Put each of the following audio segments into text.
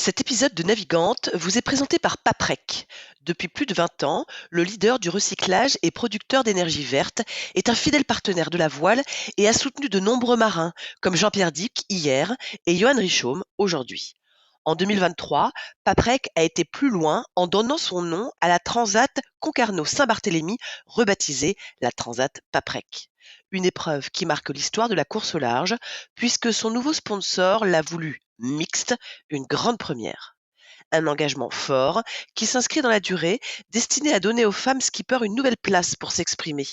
Cet épisode de Navigante vous est présenté par Paprec. Depuis plus de 20 ans, le leader du recyclage et producteur d'énergie verte est un fidèle partenaire de la voile et a soutenu de nombreux marins, comme Jean-Pierre Dick hier et Johan Richomme aujourd'hui. En 2023, Paprec a été plus loin en donnant son nom à la Transat Concarneau-Saint-Barthélemy, rebaptisée la Transat Paprec. Une épreuve qui marque l'histoire de la course au large, puisque son nouveau sponsor l'a voulu mixte, une grande première. Un engagement fort qui s'inscrit dans la durée, destiné à donner aux femmes skippers une nouvelle place pour s'exprimer.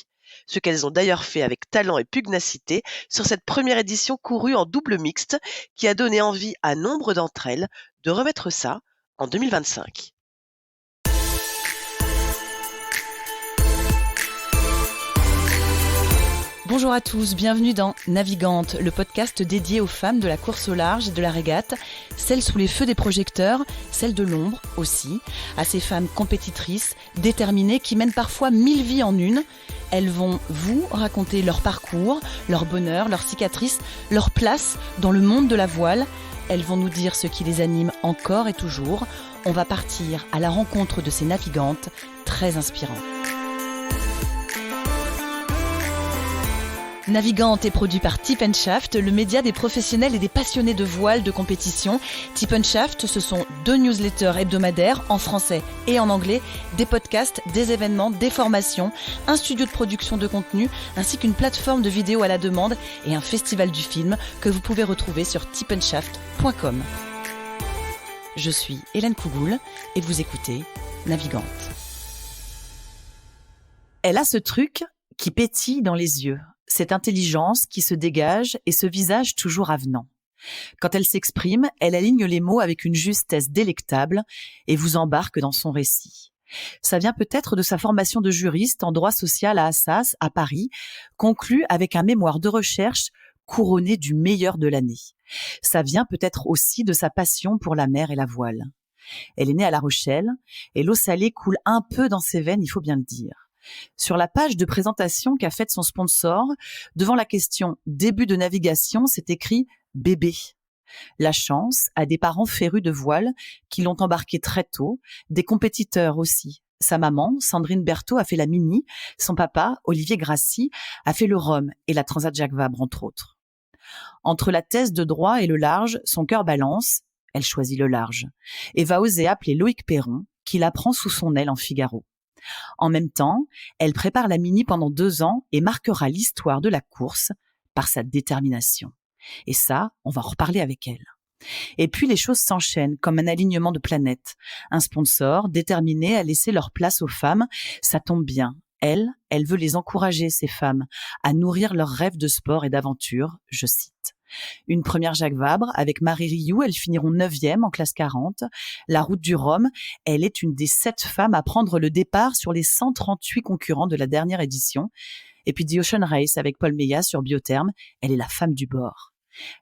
Ce qu'elles ont d'ailleurs fait avec talent et pugnacité sur cette première édition courue en double mixte qui a donné envie à nombre d'entre elles de remettre ça en 2025. Bonjour à tous, bienvenue dans Navigante, le podcast dédié aux femmes de la course au large et de la régate, celles sous les feux des projecteurs, celles de l'ombre aussi, à ces femmes compétitrices, déterminées, qui mènent parfois 1000 vies en une. Elles vont vous raconter leur parcours, leur bonheur, leurs cicatrices, leur place dans le monde de la voile. Elles vont nous dire ce qui les anime encore et toujours. On va partir à la rencontre de ces navigantes très inspirantes. Navigante est produit par Tip & Shaft, le média des professionnels et des passionnés de voile de compétition. Tip & Shaft, ce sont 2 newsletters hebdomadaires en français et en anglais, des podcasts, des événements, des formations, un studio de production de contenu, ainsi qu'une plateforme de vidéos à la demande et un festival du film que vous pouvez retrouver sur tipandshaft.com. Je suis Hélène Cougoul et vous écoutez Navigante. Elle a ce truc qui pétille dans les yeux. Cette intelligence qui se dégage et ce visage toujours avenant. Quand elle s'exprime, elle aligne les mots avec une justesse délectable et vous embarque dans son récit. Ça vient peut-être de sa formation de juriste en droit social à Assas, à Paris, conclue avec un mémoire de recherche couronné du meilleur de l'année. Ça vient peut-être aussi de sa passion pour la mer et la voile. Elle est née à La Rochelle et l'eau salée coule un peu dans ses veines, il faut bien le dire. Sur la page de présentation qu'a faite son sponsor, devant la question « Début de navigation », c'est écrit « Bébé ». La chance a des parents férus de voile qui l'ont embarqué très tôt, des compétiteurs aussi. Sa maman, Sandrine Berthaud, a fait la Mini, son papa, Olivier Grassi, a fait le Rhum et la Transat Jacques Vabre, entre autres. Entre la thèse de droit et le large, son cœur balance, elle choisit le large, et va oser appeler Loïc Perron, qui la prend sous son aile en Figaro. En même temps, elle prépare la Mini pendant 2 ans et marquera l'histoire de la course par sa détermination. Et ça, on va en reparler avec elle. Et puis les choses s'enchaînent comme un alignement de planètes. Un sponsor déterminé à laisser leur place aux femmes, ça tombe bien. Elle veut les encourager, ces femmes, à nourrir leurs rêves de sport et d'aventure, je cite. Une première Jacques Vabre, avec Marie Rioux, elles finiront 9e en classe 40. La route du Rhum, elle est une des 7 femmes à prendre le départ sur les 138 concurrents de la dernière édition. Et puis The Ocean Race avec Paul Meillat sur Biotherme, elle est la femme du bord.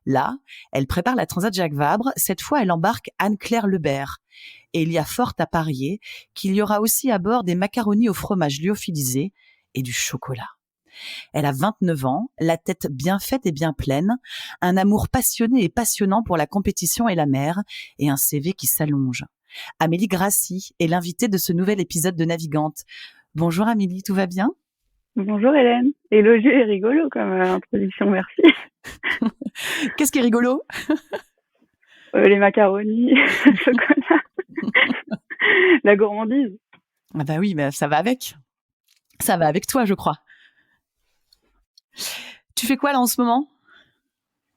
Là, elle prépare la Transat Jacques Vabre, cette fois elle embarque Anne-Claire Lebert. Et il y a fort à parier qu'il y aura aussi à bord des macaronis au fromage lyophilisé et du chocolat. Elle a 29 ans, la tête bien faite et bien pleine, un amour passionné et passionnant pour la compétition et la mer, et un CV qui s'allonge. Amélie Grassi est l'invitée de ce nouvel épisode de Navigante. Bonjour Amélie, tout va bien ? Bonjour Hélène. Élogieux et rigolo comme introduction, merci. Qu'est-ce qui est rigolo ? Les macaronis, le chocolat, la gourmandise. Ah bah oui, mais ça va avec. Ça va avec toi, je crois. Tu fais quoi là en ce moment ?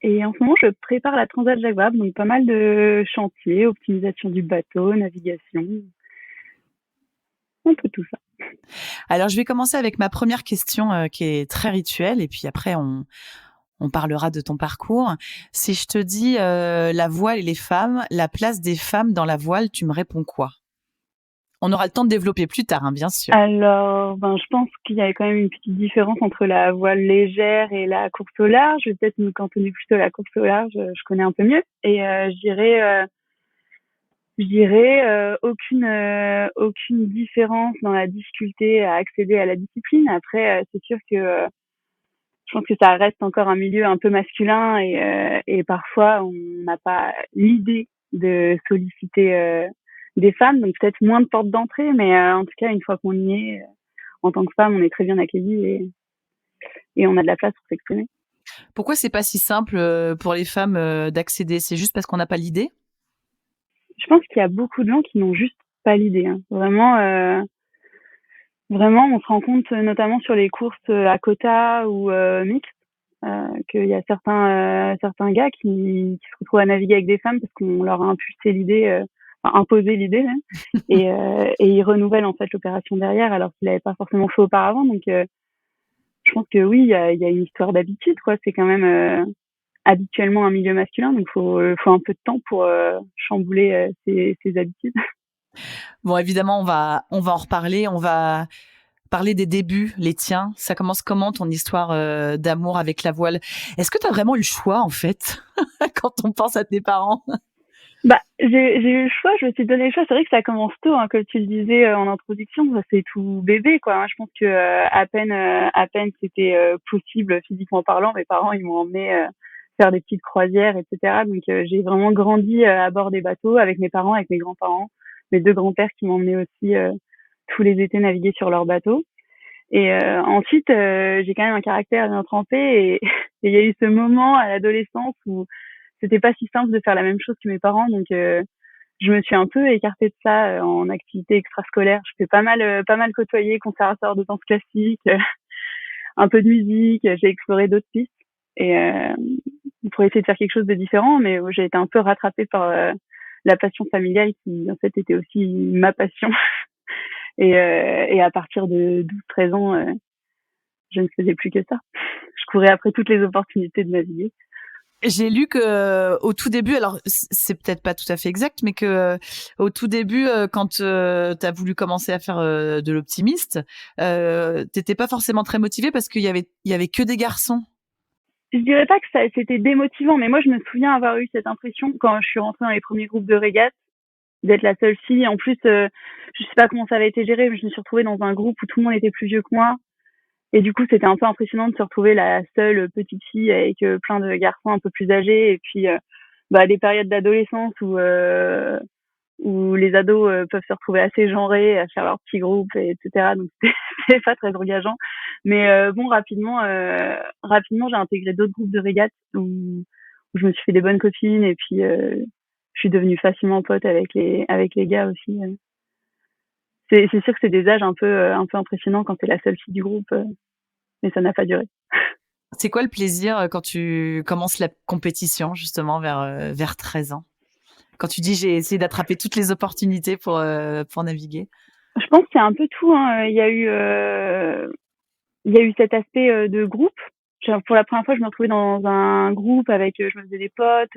Et en ce moment, je prépare la Transat Jacques Vabre, donc pas mal de chantiers, optimisation du bateau, navigation, un peu tout ça. Alors, je vais commencer avec ma première question qui est très rituelle et puis après, on parlera de ton parcours. Si je te dis la voile et les femmes, la place des femmes dans la voile, tu me réponds quoi ? On aura le temps de développer plus tard, hein, bien sûr. Alors, je pense qu'il y a quand même une petite différence entre la voile légère et la course au large. Je vais peut-être me cantonner plutôt à la course au large, je connais un peu mieux. Et je dirais aucune différence dans la difficulté à accéder à la discipline. Après, c'est sûr que je pense que ça reste encore un milieu un peu masculin et parfois on n'a pas l'idée de solliciter des femmes, donc peut-être moins de portes d'entrée, mais en tout cas, une fois qu'on y est, en tant que femme, on est très bien accueillis et on a de la place pour s'exprimer. Pourquoi c'est pas si simple pour les femmes d'accéder? C'est juste parce qu'on n'a pas l'idée? Je pense qu'il y a beaucoup de gens qui n'ont juste pas l'idée. Hein. Vraiment, on se rend compte notamment sur les courses à quota ou mixtes qu'il y a certains gars qui se retrouvent à naviguer avec des femmes parce qu'on leur a impulsé l'idée, enfin imposé l'idée même, et ils renouvellent en fait l'opération derrière alors qu'ils l'avaient pas forcément fait auparavant. Donc je pense que oui, il y a une histoire d'habitude, quoi. C'est quand même habituellement un milieu masculin, donc faut un peu de temps pour chambouler ses habitudes. Bon, évidemment, on va en reparler. On va parler des débuts, les tiens. Ça commence comment ton histoire d'amour avec la voile? Est-ce que tu as vraiment eu le choix, en fait, quand on pense à tes parents? Bah, j'ai eu le choix, je me suis donné le choix. C'est vrai que ça commence tôt, hein, comme tu le disais en introduction, c'est tout bébé, quoi. Hein. Je pense que à peine c'était possible physiquement parlant, mes parents ils m'ont emmené faire des petites croisières, etc. Donc j'ai vraiment grandi à bord des bateaux avec mes parents, avec mes grands-parents, mes deux grands-pères qui m'emmenaient aussi tous les étés naviguer sur leurs bateaux. Et ensuite, j'ai quand même un caractère bien trempé et il y a eu ce moment à l'adolescence où c'était pas si simple de faire la même chose que mes parents, donc je me suis un peu écartée de ça en activité extrascolaire. Je fais pas mal côtoyer conservatoire de danse classique, un peu de musique. J'ai exploré d'autres pistes et pour essayer de faire quelque chose de différent, mais j'ai été un peu rattrapée par la passion familiale qui en fait était aussi ma passion. Et à partir de 12-13 ans, je ne faisais plus que ça. Je courais après toutes les opportunités de naviguer. J'ai lu que au tout début, alors c'est peut-être pas tout à fait exact, mais que au tout début, quand tu as voulu commencer à faire de l'optimiste, t'étais pas forcément très motivée parce qu'il y avait que des garçons. Je dirais pas que ça c'était démotivant, mais moi je me souviens avoir eu cette impression quand je suis rentrée dans les premiers groupes de régate d'être la seule fille. En plus, je sais pas comment ça avait été géré, mais je me suis retrouvée dans un groupe où tout le monde était plus vieux que moi. Et du coup, c'était un peu impressionnant de se retrouver la seule petite fille avec plein de garçons un peu plus âgés. Et puis, des périodes d'adolescence où les ados peuvent se retrouver assez genrés à faire leur petit groupe, etc. Donc, c'était pas très engageant. Mais bon, rapidement, j'ai intégré d'autres groupes de régates où je me suis fait des bonnes copines. Et puis, je suis devenue facilement pote avec les gars aussi. C'est sûr que c'est des âges un peu impressionnants quand t'es la seule fille du groupe, mais ça n'a pas duré. C'est quoi le plaisir quand tu commences la compétition, justement, vers 13 ans? Quand tu dis j'ai essayé d'attraper toutes les opportunités pour naviguer? Je pense qu'il y a un peu tout. Hein. Il y a eu cet aspect de groupe. Pour la première fois, je me retrouvais dans un groupe avec, je me faisais des potes.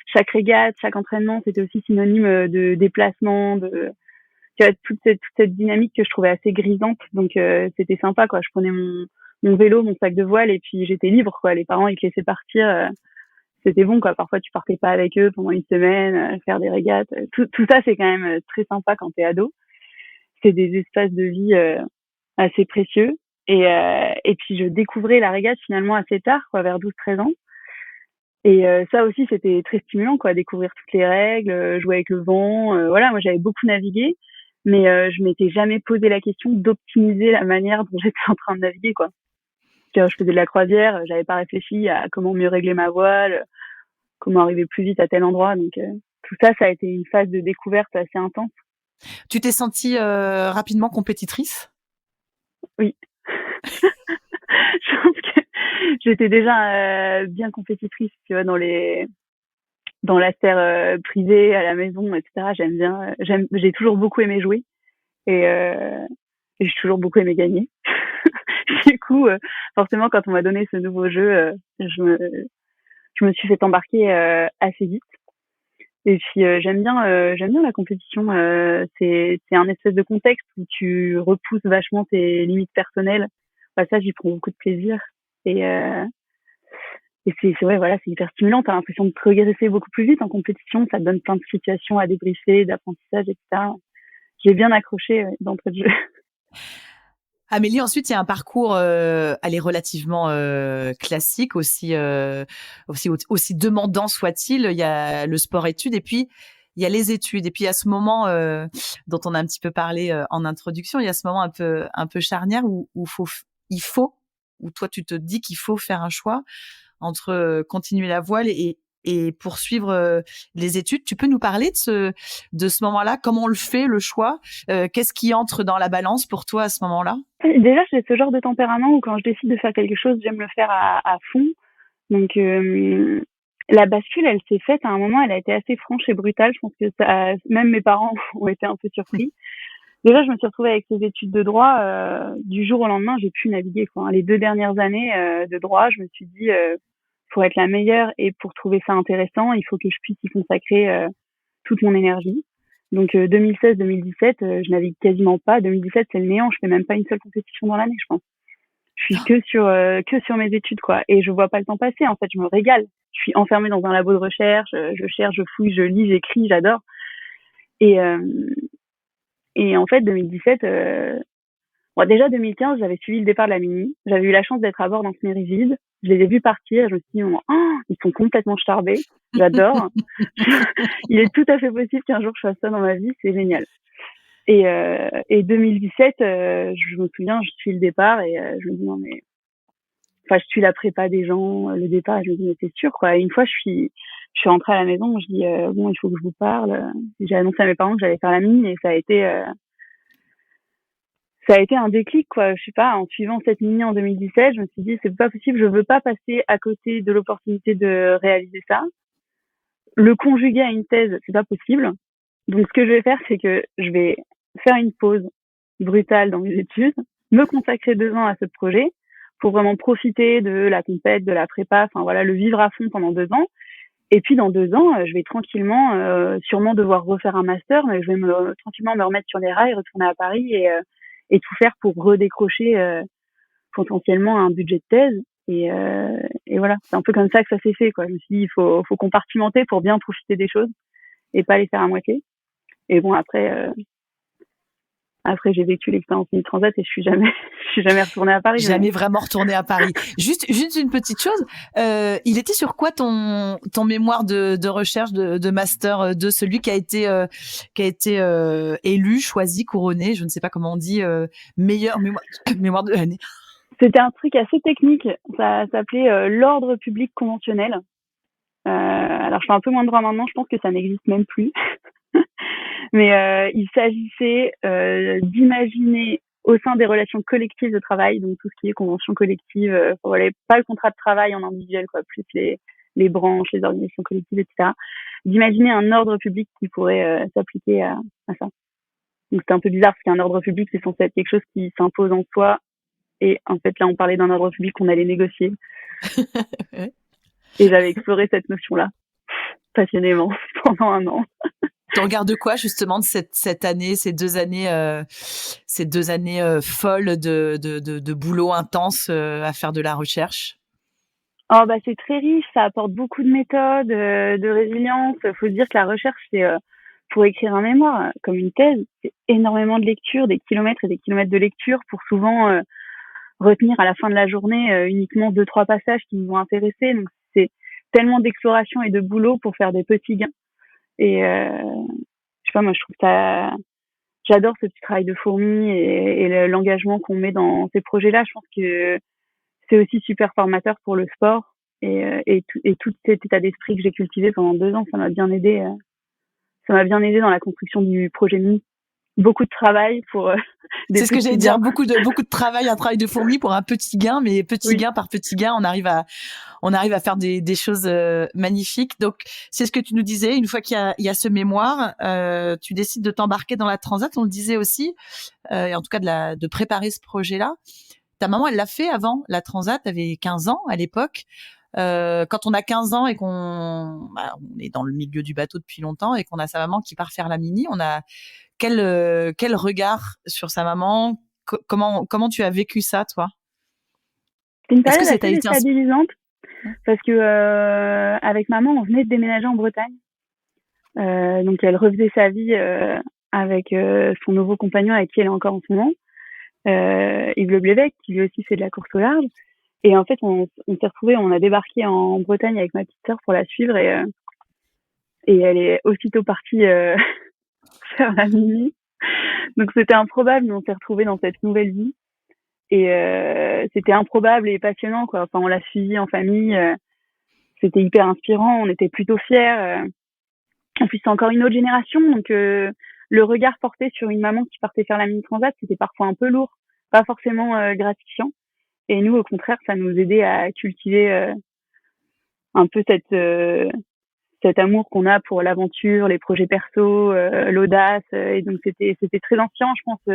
Chaque régate, chaque entraînement, c'était aussi synonyme de déplacement, tu vois, toute cette dynamique que je trouvais assez grisante. Donc c'était sympa, quoi. Je prenais mon vélo, mon sac de voile, et puis j'étais libre, quoi. Les parents ils te laissaient partir. C'était bon, quoi. Parfois tu partais pas avec eux pendant une semaine, faire des régates. Tout ça c'est quand même très sympa quand t'es ado. C'est des espaces de vie assez précieux. Et puis je découvrais la régate finalement assez tard, quoi, vers 12-13 ans. Et ça aussi c'était très stimulant, quoi, découvrir toutes les règles, jouer avec le vent. Voilà, moi j'avais beaucoup navigué, mais je m'étais jamais posé la question d'optimiser la manière dont j'étais en train de naviguer, quoi. Je faisais de la croisière, j'avais pas réfléchi à comment mieux régler ma voile, comment arriver plus vite à tel endroit. Donc tout ça, ça a été une phase de découverte assez intense. Tu t'es sentie rapidement compétitrice? Oui. Je pense que j'étais déjà bien compétitrice, tu vois, dans la sphère privée, à la maison, etc. J'ai toujours beaucoup aimé jouer et j'ai toujours beaucoup aimé gagner. Du coup, forcément, quand on m'a donné ce nouveau jeu, je me suis fait embarquer assez vite. Et puis j'aime bien la compétition. C'est un espèce de contexte où tu repousses vachement tes limites personnelles. Ça, j'y prends beaucoup de plaisir. Et, euh, et ouais, voilà, c'est hyper stimulant. T'as l'impression de progresser beaucoup plus vite en compétition. Ça te donne plein de situations à débriefer, d'apprentissage, etc. J'ai bien accroché d'entrée de jeu. Amélie, ensuite, il y a un parcours, allez, relativement classique, aussi demandant soit-il. Il y a le sport-études et puis il y a les études et puis il y a ce moment dont on a un petit peu parlé en introduction. Il y a ce moment un peu charnière où où toi tu te dis qu'il faut faire un choix entre continuer la voile et poursuivre les études. Tu peux nous parler de ce moment-là? Comment on le fait, le choix? Qu'est-ce qui entre dans la balance pour toi à ce moment-là? Déjà, j'ai ce genre de tempérament où quand je décide de faire quelque chose, j'aime le faire à fond. Donc, la bascule, elle s'est faite à un moment, elle a été assez franche et brutale. Je pense que même mes parents ont été un peu surpris. Déjà, je me suis retrouvée avec ces études de droit. Du jour au lendemain, j'ai pu naviguer, quoi. Les 2 dernières années de droit, je me suis dit, pour être la meilleure et pour trouver ça intéressant, il faut que je puisse y consacrer toute mon énergie. Donc 2016-2017, je navigue quasiment pas. 2017, c'est le néant. Je fais même pas une seule compétition dans l'année, je pense. Je suis que sur mes études, quoi. Et je vois pas le temps passer. En fait, je me régale. Je suis enfermée dans un labo de recherche. Je cherche, je fouille, je lis, j'écris, j'adore. Et en fait, 2017, bon, déjà 2015, j'avais suivi le départ de la Mini. J'avais eu la chance d'être à bord d'un semi-rigide. Je les ai vus partir. Je me suis dit, oh, ils sont complètement starbés. J'adore. Il est tout à fait possible qu'un jour je fasse ça dans ma vie. C'est génial. Et 2017, je me souviens, je suis le départ et je me dis non mais, enfin je suis la prépa des gens, le départ, et je me dis mais c'est sûr quoi. Et une fois je suis rentrée à la maison, je dis bon il faut que je vous parle. J'ai annoncé à mes parents que j'allais faire la mine et ça a été un déclic quoi. Je sais pas, en suivant cette mini en 2017, je me suis dit c'est pas possible, je veux pas passer à côté de l'opportunité de réaliser ça. Le conjuguer à une thèse, c'est pas possible. Donc, ce que je vais faire, c'est que je vais faire une pause brutale dans mes études, me consacrer 2 ans à ce projet pour vraiment profiter de la compète, de la prépa, enfin voilà, le vivre à fond pendant 2 ans. Et puis, dans 2 ans, je vais tranquillement, sûrement devoir refaire un master, mais je vais tranquillement me remettre sur les rails, retourner à Paris et tout faire pour redécrocher potentiellement un budget de thèse. Et voilà, c'est un peu comme ça que ça s'est fait, quoi. Je me suis dit, il faut compartimenter pour bien profiter des choses et pas les faire à moitié. Et bon, après j'ai vécu l'expérience du Transat et je suis jamais retournée à Paris. Jamais vraiment retournée à Paris. Juste une petite chose. Il était sur quoi ton mémoire de recherche de master 2, celui qui a été élu, choisi, couronné, je ne sais pas comment on dit, meilleur mémoire de l'année. C'était un truc assez technique. Ça s'appelait l'ordre public conventionnel. Alors je fais un peu moins de droit maintenant. Je pense que ça n'existe même plus. Mais il s'agissait d'imaginer au sein des relations collectives de travail, donc tout ce qui est convention collective, voilà, pas le contrat de travail en individuel, quoi, plus les branches, les organisations collectives, etc. D'imaginer un ordre public qui pourrait s'appliquer à ça. Donc c'est un peu bizarre parce qu'un ordre public, c'est censé être quelque chose qui s'impose en soi. Et en fait, là, on parlait d'un ordre public qu'on allait négocier. Et j'avais exploré cette notion-là passionnément pendant 1 an. Tu regardes quoi justement de cette année, ces 2 années, folles de boulot intense à faire de la recherche? Oh bah c'est très riche, ça apporte beaucoup de méthodes, de résilience. Faut se dire que la recherche, c'est pour écrire un mémoire, comme une thèse, c'est énormément de lecture, des kilomètres et des kilomètres de lecture pour souvent retenir à la fin de la journée uniquement 2-3 passages qui nous ont intéressés. Donc c'est tellement d'exploration et de boulot pour faire des petits gains. Et je sais pas, moi je trouve ça, j'adore ce petit travail de fourmi et l'engagement qu'on met dans ces projets-là. Je pense que c'est aussi super formateur pour le sport et tout cet état d'esprit que j'ai cultivé pendant 2 ans, ça m'a bien aidé. Ça m'a bien aidé dans la construction du projet Mini. Beaucoup de travail pour des C'est ce que petits j'allais dire, gains. beaucoup de travail, un travail de fourmi pour un petit gain, mais petit gain par petit gain, on arrive à faire des choses magnifiques. Donc c'est ce que tu nous disais, une fois qu'il y a ce mémoire, tu décides de t'embarquer dans la Transat, on le disait aussi, et en tout cas de préparer ce projet-là. Ta maman, elle l'a fait avant, la Transat, avait 15 ans à l'époque. Quand on a 15 ans et on est dans le milieu du bateau depuis longtemps et qu'on a sa maman qui part faire la Mini, on a quel regard sur sa maman? Comment tu as vécu ça, toi? C'est une période assez déstabilisante parce que avec maman, on venait de déménager en Bretagne. Donc elle refaisait sa vie avec son nouveau compagnon avec qui elle est encore en ce moment, Yves Le Blévec, qui lui aussi fait de la course au large. Et en fait, on s'est retrouvés, on a débarqué en Bretagne avec ma petite sœur pour la suivre et et elle est aussitôt partie faire la mini. Donc c'était improbable, mais on s'est retrouvés dans cette nouvelle vie. Et c'était improbable et passionnant, quoi. Enfin, on l'a suivi en famille. C'était hyper inspirant. On était plutôt fiers. En plus, c'est encore une autre génération, donc le regard porté sur une maman qui partait faire la mini transat, c'était parfois un peu lourd, pas forcément gratifiant. Et nous, au contraire, ça nous aidait à cultiver un peu cet amour qu'on a pour l'aventure, les projets perso, l'audace. Et donc c'était très inspirant, je pense,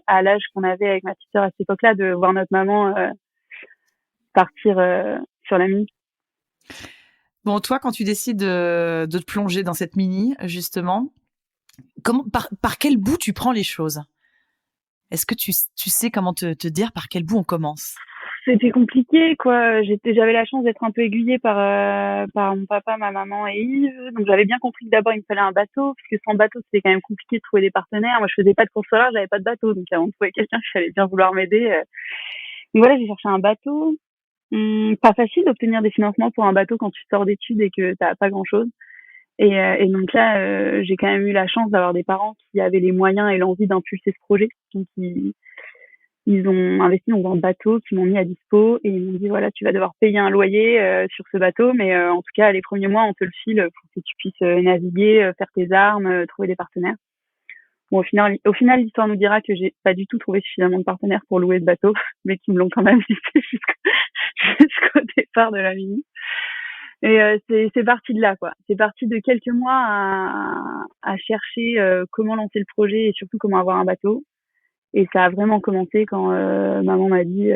à l'âge qu'on avait avec ma petite sœur à cette époque-là, de voir notre maman partir sur la mini. Bon, toi, quand tu décides de te plonger dans cette mini, justement, par quel bout tu prends les choses? Est-ce que tu sais comment te dire par quel bout on commence? C'était compliqué, quoi. J'avais la chance d'être un peu aiguillée par mon papa, ma maman et Yves. Donc j'avais bien compris que d'abord il me fallait un bateau, parce que sans bateau c'était quand même compliqué de trouver des partenaires. Moi je faisais pas de course au large, j'avais pas de bateau, donc avant de trouver quelqu'un qui allait bien vouloir m'aider. Donc voilà, j'ai cherché un bateau. Pas facile d'obtenir des financements pour un bateau quand tu sors d'études et que t'as pas grand-chose. Et donc là, j'ai quand même eu la chance d'avoir des parents qui avaient les moyens et l'envie d'impulser ce projet. Donc ils ont investi dans un bateau qui m'ont mis à dispo et ils m'ont dit voilà, tu vas devoir payer un loyer sur ce bateau, mais en tout cas les premiers mois on te le file pour que tu puisses naviguer, faire tes armes, trouver des partenaires. Bon, au final l'histoire nous dira que j'ai pas du tout trouvé suffisamment de partenaires pour louer ce bateau, mais qui me l'ont quand même laissé jusqu'au départ de la mini. Et c'est parti de là, quoi. C'est parti de quelques mois à chercher comment lancer le projet et surtout comment avoir un bateau. Et ça a vraiment commencé quand maman m'a dit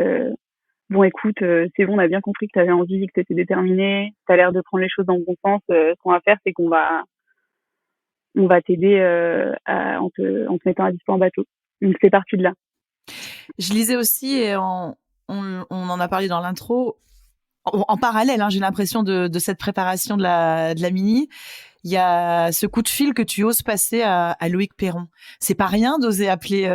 bon écoute, c'est bon, on a bien compris que tu avais envie, que tu étais déterminée, tu as l'air de prendre les choses dans le bon sens. Ce qu'on va faire, c'est qu'on va t'aider en te mettant à dispo en bateau. Donc c'est parti de là. Je lisais aussi, et on en a parlé dans l'intro, en parallèle, hein, j'ai l'impression de cette préparation de la mini, il y a ce coup de fil que tu oses passer à Loïc Perron. C'est pas rien d'oser appeler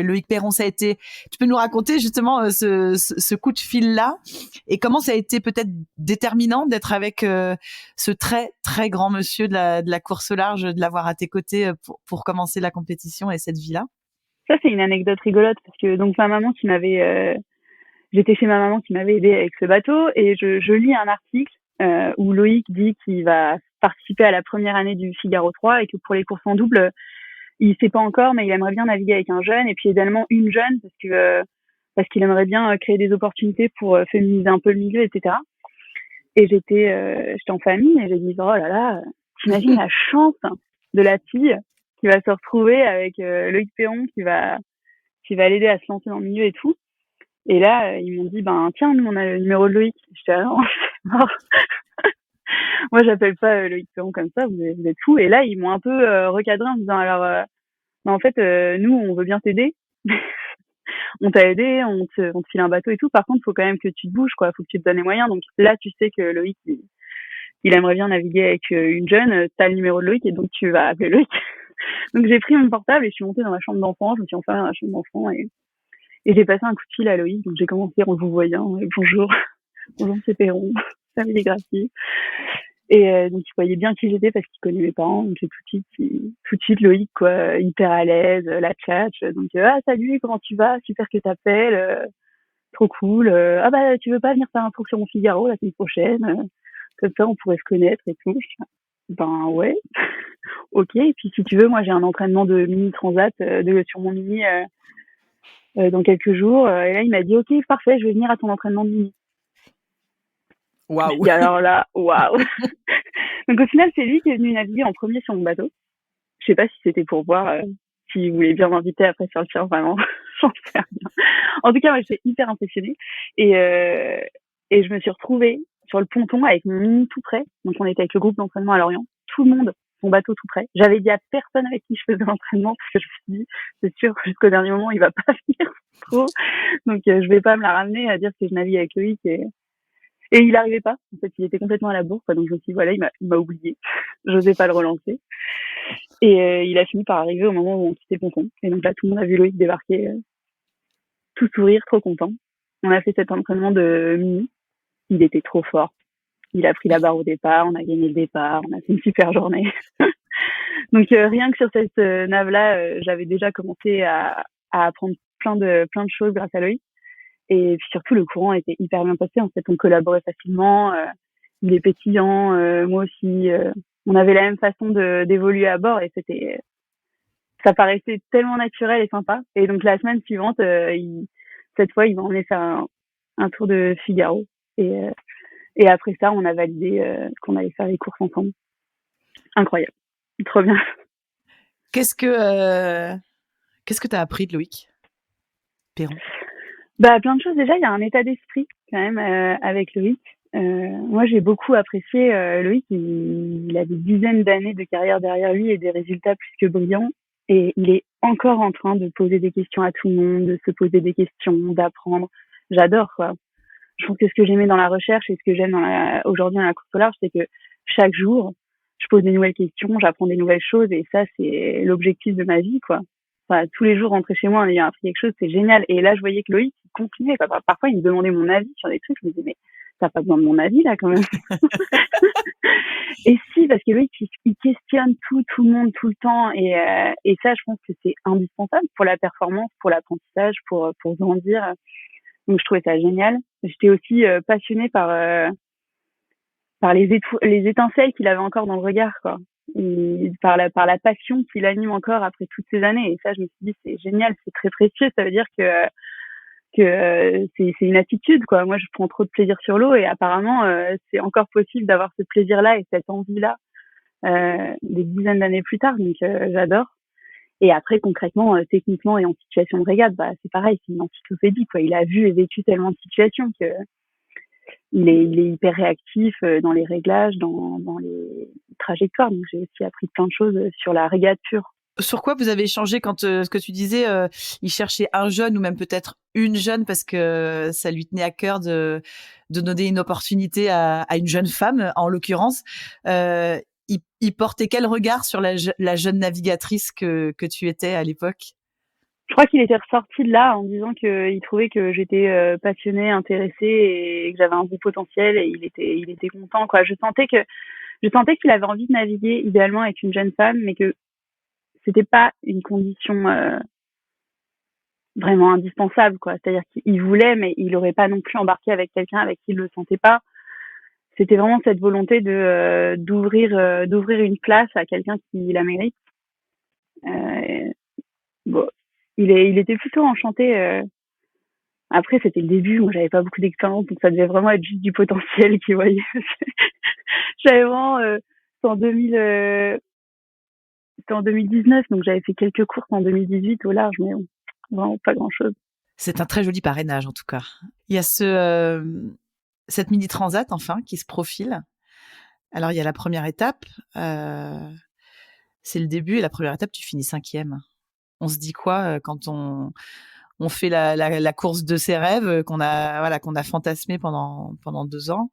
Loïc Perron. Ça a été. Tu peux nous raconter justement ce coup de fil là et comment ça a été peut-être déterminant d'être avec ce très très grand monsieur de la course au large, de l'avoir à tes côtés pour commencer la compétition et cette vie là. Ça c'est une anecdote rigolote parce que donc ma maman qui m'avait j'étais chez ma maman qui m'avait aidée avec ce bateau et je lis un article où Loïc dit qu'il va participer à la première année du Figaro 3 et que pour les courses en double, il sait pas encore, mais il aimerait bien naviguer avec un jeune et puis également une jeune parce qu'il aimerait bien créer des opportunités pour féminiser un peu le milieu, etc. Et j'étais en famille et j'ai dit oh là là, t'imagines la chance de la fille qui va se retrouver avec Loïc Perron qui va l'aider à se lancer dans le milieu et tout. Et là, ils m'ont dit, ben, tiens, nous, on a le numéro de Loïc. J'étais, ah non, c'est mort. Moi, j'appelle pas Loïc Perron comme ça, vous êtes fous. Et là, ils m'ont un peu recadré en me disant, alors, ben, en fait, nous, on veut bien t'aider. On t'a aidé, on te file un bateau et tout. Par contre, faut quand même que tu te bouges, quoi. Faut que tu te donnes les moyens. Donc là, tu sais que Loïc, il aimerait bien naviguer avec une jeune. T'as le numéro de Loïc et donc tu vas appeler Loïc. Donc j'ai pris mon portable et je suis montée dans ma chambre d'enfant. Je me suis enfermée dans la chambre d'enfant et j'ai passé un coup de fil à Loïc, donc j'ai commencé en vous voyant. Bonjour, bonjour c'est Perron, famille gratuit. Et donc il voyait bien qui j'étais parce qu'il connaît mes parents, donc j'ai tout de suite Loïc, quoi, hyper à l'aise, la tchatche. Donc ah salut, comment tu vas, super que t'appelles, trop cool. Ah bah tu veux pas venir faire un tour sur mon Figaro la semaine prochaine, comme ça on pourrait se connaître et tout. Ben ouais, ok. Et puis si tu veux, moi j'ai un entraînement de mini transat sur mon mini. Dans quelques jours. Et là, il m'a dit, OK, parfait, je vais venir à ton entraînement de mini. Waouh. Et alors là, waouh. Donc au final, c'est lui qui est venu naviguer en premier sur mon bateau. Je sais pas si c'était pour voir s'il voulait bien m'inviter après sur le sien, vraiment. J'en sais rien. En tout cas, moi, j'étais hyper impressionnée. Et je me suis retrouvée sur le ponton avec mon mini tout prêt. Donc on était avec le groupe d'entraînement à Lorient. Tout le monde, son bateau tout prêt. J'avais dit à personne avec qui je faisais l'entraînement parce que je me suis dit, c'est sûr, jusqu'au dernier moment, il va pas venir trop. Donc je vais pas me la ramener à dire que je navigue avec Loïc et il arrivait pas. En fait, il était complètement à la bourre, quoi. Donc je me suis dit, voilà, il m'a oublié. J'osais pas le relancer. Et il a fini par arriver au moment où on quittait le ponton. Et donc là, tout le monde a vu Loïc débarquer, tout sourire, trop content. On a fait cet entraînement de mini. Il était trop fort. Il a pris la barre au départ, on a gagné le départ, on a fait une super journée. Donc rien que sur cette nave-là, j'avais déjà commencé à apprendre plein de choses grâce à Loïc. Et puis surtout, le courant était hyper bien passé. En fait, on collaborait facilement. Il est pétillant, moi aussi. On avait la même façon d'évoluer à bord et ça paraissait tellement naturel et sympa. Et donc la semaine suivante, cette fois, il m'a emmené faire un tour de Figaro. Et après ça, on a validé qu'on allait faire les courses ensemble. Incroyable, trop bien. Qu'est-ce que t'as appris de Loïc Perron? Bah plein de choses. Déjà, il y a un état d'esprit quand même avec Loïc. Moi, j'ai beaucoup apprécié Loïc. Il a des dizaines d'années de carrière derrière lui et des résultats plus que brillants. Et il est encore en train de poser des questions à tout le monde, de se poser des questions, d'apprendre. J'adore, quoi. Je pense que ce que j'aimais dans la recherche et ce que j'aime aujourd'hui dans la course au large, c'est que chaque jour, je pose des nouvelles questions, j'apprends des nouvelles choses et ça, c'est l'objectif de ma vie, quoi. Enfin, tous les jours, rentrer chez moi en ayant appris quelque chose, c'est génial. Et là, je voyais que Loïc, il continuait, quoi. Parfois, il me demandait mon avis sur des trucs. Je me disais, mais t'as pas besoin de mon avis, là, quand même. Et si, parce que Loïc, il questionne tout le monde, tout le temps. Et ça, je pense que c'est indispensable pour la performance, pour l'apprentissage, pour grandir. Donc, je trouvais ça génial. J'étais aussi passionnée par les étincelles qu'il avait encore dans le regard, quoi. Et par la passion qui l'anime encore après toutes ces années. Et ça, je me suis dit, c'est génial, c'est très précieux. Ça veut dire que c'est une attitude, quoi. Moi, je prends trop de plaisir sur l'eau et apparemment, c'est encore possible d'avoir ce plaisir-là et cette envie-là des dizaines d'années plus tard. Donc, j'adore. Et après, concrètement, techniquement et en situation de régate, bah, c'est pareil, c'est une encyclopédie, quoi. Il a vu et vécu tellement de situations que il est hyper réactif dans les réglages, dans les trajectoires. Donc, j'ai aussi appris plein de choses sur la régate pure. Sur quoi vous avez échangé quand ce que tu disais, il cherchait un jeune ou même peut-être une jeune parce que ça lui tenait à cœur de donner une opportunité à une jeune femme, en l'occurrence. Il portait quel regard sur la jeune navigatrice que tu étais à l'époque? Je crois qu'il était ressorti de là en disant qu'il trouvait que j'étais passionnée, intéressée et que j'avais un beau potentiel et il était content, quoi. Je sentais qu'il avait envie de naviguer idéalement avec une jeune femme, mais que c'était pas une condition vraiment indispensable, quoi. C'est-à-dire qu'il voulait, mais il aurait pas non plus embarqué avec quelqu'un avec qui il le sentait pas. C'était vraiment cette volonté d'ouvrir une place à quelqu'un qui la mérite. Bon, il était plutôt enchanté. Après, c'était le début, moi j'avais pas beaucoup d'expérience, donc ça devait vraiment être juste du potentiel qu'il voyait. J'avais vraiment, c'était en 2000, c'était en 2019, donc j'avais fait quelques courses en 2018 au large, mais bon, vraiment pas grand chose. C'est un très joli parrainage, en tout cas. Il y a cette mini transat, enfin, qui se profile. Alors, il y a la première étape, c'est le début, et la première étape, tu finis 5e. On se dit quoi quand on fait la course de ses rêves qu'on a fantasmé pendant 2 ans,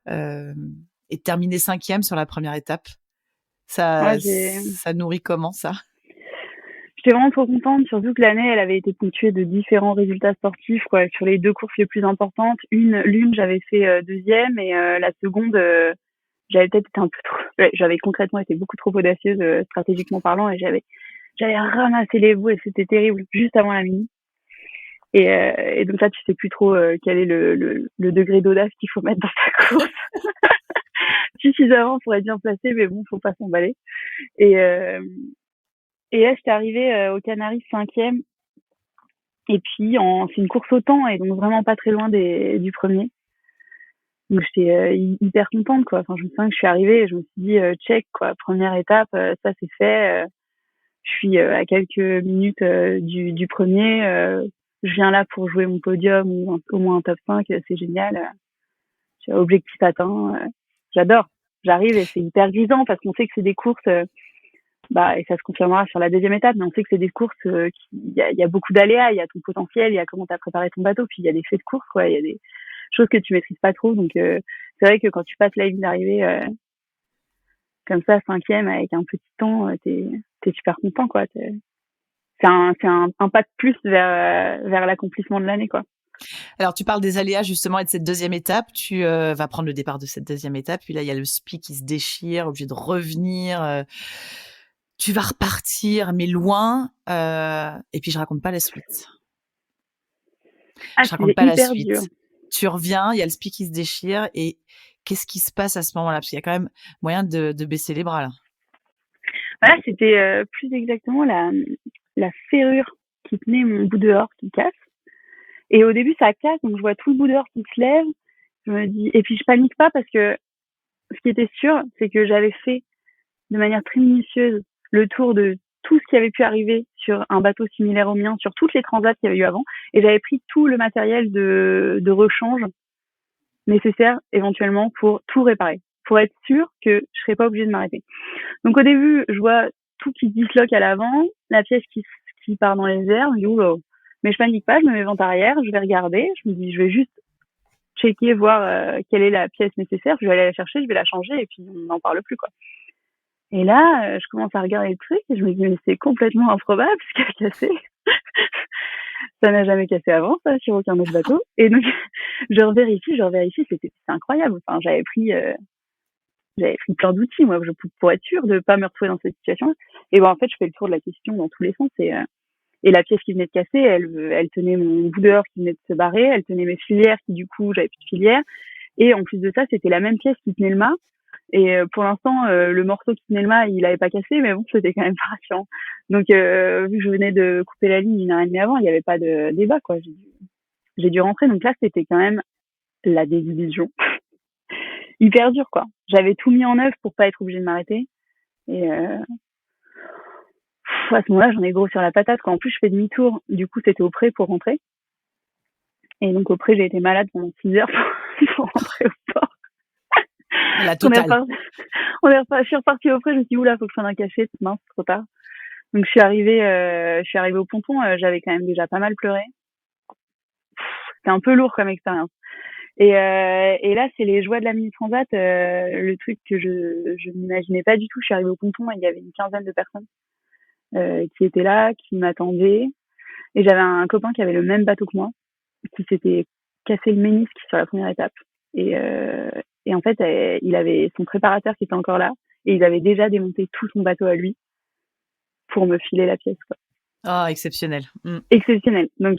et terminer 5e sur la première étape, ça nourrit comment, ça? J'étais vraiment trop contente, surtout que l'année, elle avait été ponctuée de différents résultats sportifs, quoi. Sur les 2 courses les plus importantes, l'une j'avais fait 2e et la seconde, j'avais peut-être été un peu trop, ouais, j'avais concrètement été beaucoup trop audacieuse stratégiquement parlant et j'avais ramassé les bouts et c'était terrible juste avant la mini. Et donc là, tu sais plus trop quel est le degré d'audace qu'il faut mettre dans ta course. Suffisamment pour être bien placé, mais bon, faut pas s'emballer. Et là, j'étais arrivée aux Canaries 5e. Et puis, c'est une course au temps et donc vraiment pas très loin du premier. Donc j'étais hyper contente, quoi. Enfin, je me souviens que je suis arrivée et je me suis dit check, quoi. Première étape, ça c'est fait. Je suis à quelques minutes du premier. Je viens là pour jouer mon podium ou au moins un top 5, c'est génial. J'ai objectif atteint. J'adore. J'arrive et c'est hyper grisant parce qu'on sait que c'est des courses, et ça se confirmera sur la deuxième étape, mais on sait que c'est des courses il y a beaucoup d'aléas, il y a ton potentiel, il y a comment tu as préparé ton bateau, puis il y a des faits de course, quoi. Il y a des choses que tu maîtrises pas trop. Donc, c'est vrai que quand tu passes la ligne d'arrivée comme ça, 5e, avec un petit temps, t'es super content, quoi. C'est un pas de plus vers l'accomplissement de l'année, quoi. Alors, tu parles des aléas justement et de cette deuxième étape. Tu vas prendre le départ de cette deuxième étape. Puis là, il y a le SPI qui se déchire, obligé de revenir. Tu vas repartir, mais loin. Et puis, je raconte pas la suite. Ah, Je raconte c'était pas la hyper suite. dur. Tu reviens, il y a le SPI qui se déchire. Et qu'est-ce qui se passe à ce moment-là? Parce qu'il y a quand même moyen de baisser les bras là. Voilà, c'était plus exactement la serrure qui tenait mon bout dehors qui casse. Et au début, ça casse, donc je vois tout le bout dehors qui se lève. Je me dis, et puis je panique pas parce que ce qui était sûr, c'est que j'avais fait de manière très minutieuse le tour de tout ce qui avait pu arriver sur un bateau similaire au mien, sur toutes les transats qu'il y avait eu avant, et j'avais pris tout le matériel de rechange nécessaire éventuellement pour tout réparer, pour être sûr que je serais pas obligée de m'arrêter. Donc au début, je vois tout qui se disloque à l'avant, la pièce qui part dans les airs, je me dis oula. Mais je panique pas, je me mets vent arrière, je vais regarder, je me dis je vais juste checker, voir quelle est la pièce nécessaire, je vais aller la chercher, je vais la changer et puis on n'en parle plus quoi. Et là, je commence à regarder le truc et je me dis mais c'est complètement improbable ce qui a cassé. Ça n'a jamais cassé avant ça sur aucun autre bateau. Et donc je revérifie, c'est incroyable. Enfin, j'avais pris plein d'outils moi pour être sûre de pas me retrouver dans cette situation. Et bon en fait, je fais le tour de la question dans tous les sens et la pièce qui venait de casser, elle tenait mon bout dehors qui venait de se barrer, elle tenait mes filières qui du coup j'avais plus de filières. Et en plus de ça, c'était la même pièce qui tenait le mât. Et pour l'instant, le morceau qui tenait le mât, il avait pas cassé, mais bon, c'était quand même pas rassurant. Donc, vu que je venais de couper la ligne une heure et demie avant, il n'y avait pas de débat, quoi. J'ai dû rentrer. Donc là, c'était quand même la désillusion. Hyper dur, quoi. J'avais tout mis en œuvre pour pas être obligée de m'arrêter. Et à ce moment-là, j'en ai gros sur la patate, quoi. En plus, je fais demi-tour. Du coup, c'était au pré pour rentrer. Et donc, au pré, j'ai été malade pendant 6 heures pour rentrer au port. La totale. Je suis repartie au pré, je me suis dit, oula, faut que je prenne un cachet, mince, trop tard. Donc, je suis arrivée au ponton, j'avais quand même déjà pas mal pleuré. C'était un peu lourd comme expérience. Et là, c'est les joies de la mini transat, le truc que je n'imaginais pas du tout. Je suis arrivée au ponton et il y avait une quinzaine de personnes qui étaient là, qui m'attendaient. Et j'avais un copain qui avait le même bateau que moi, qui s'était cassé le ménisque sur la première étape. Et en fait, il avait son préparateur qui était encore là, et ils avaient déjà démonté tout son bateau à lui pour me filer la pièce, quoi. Ah, exceptionnel. Exceptionnel. Donc,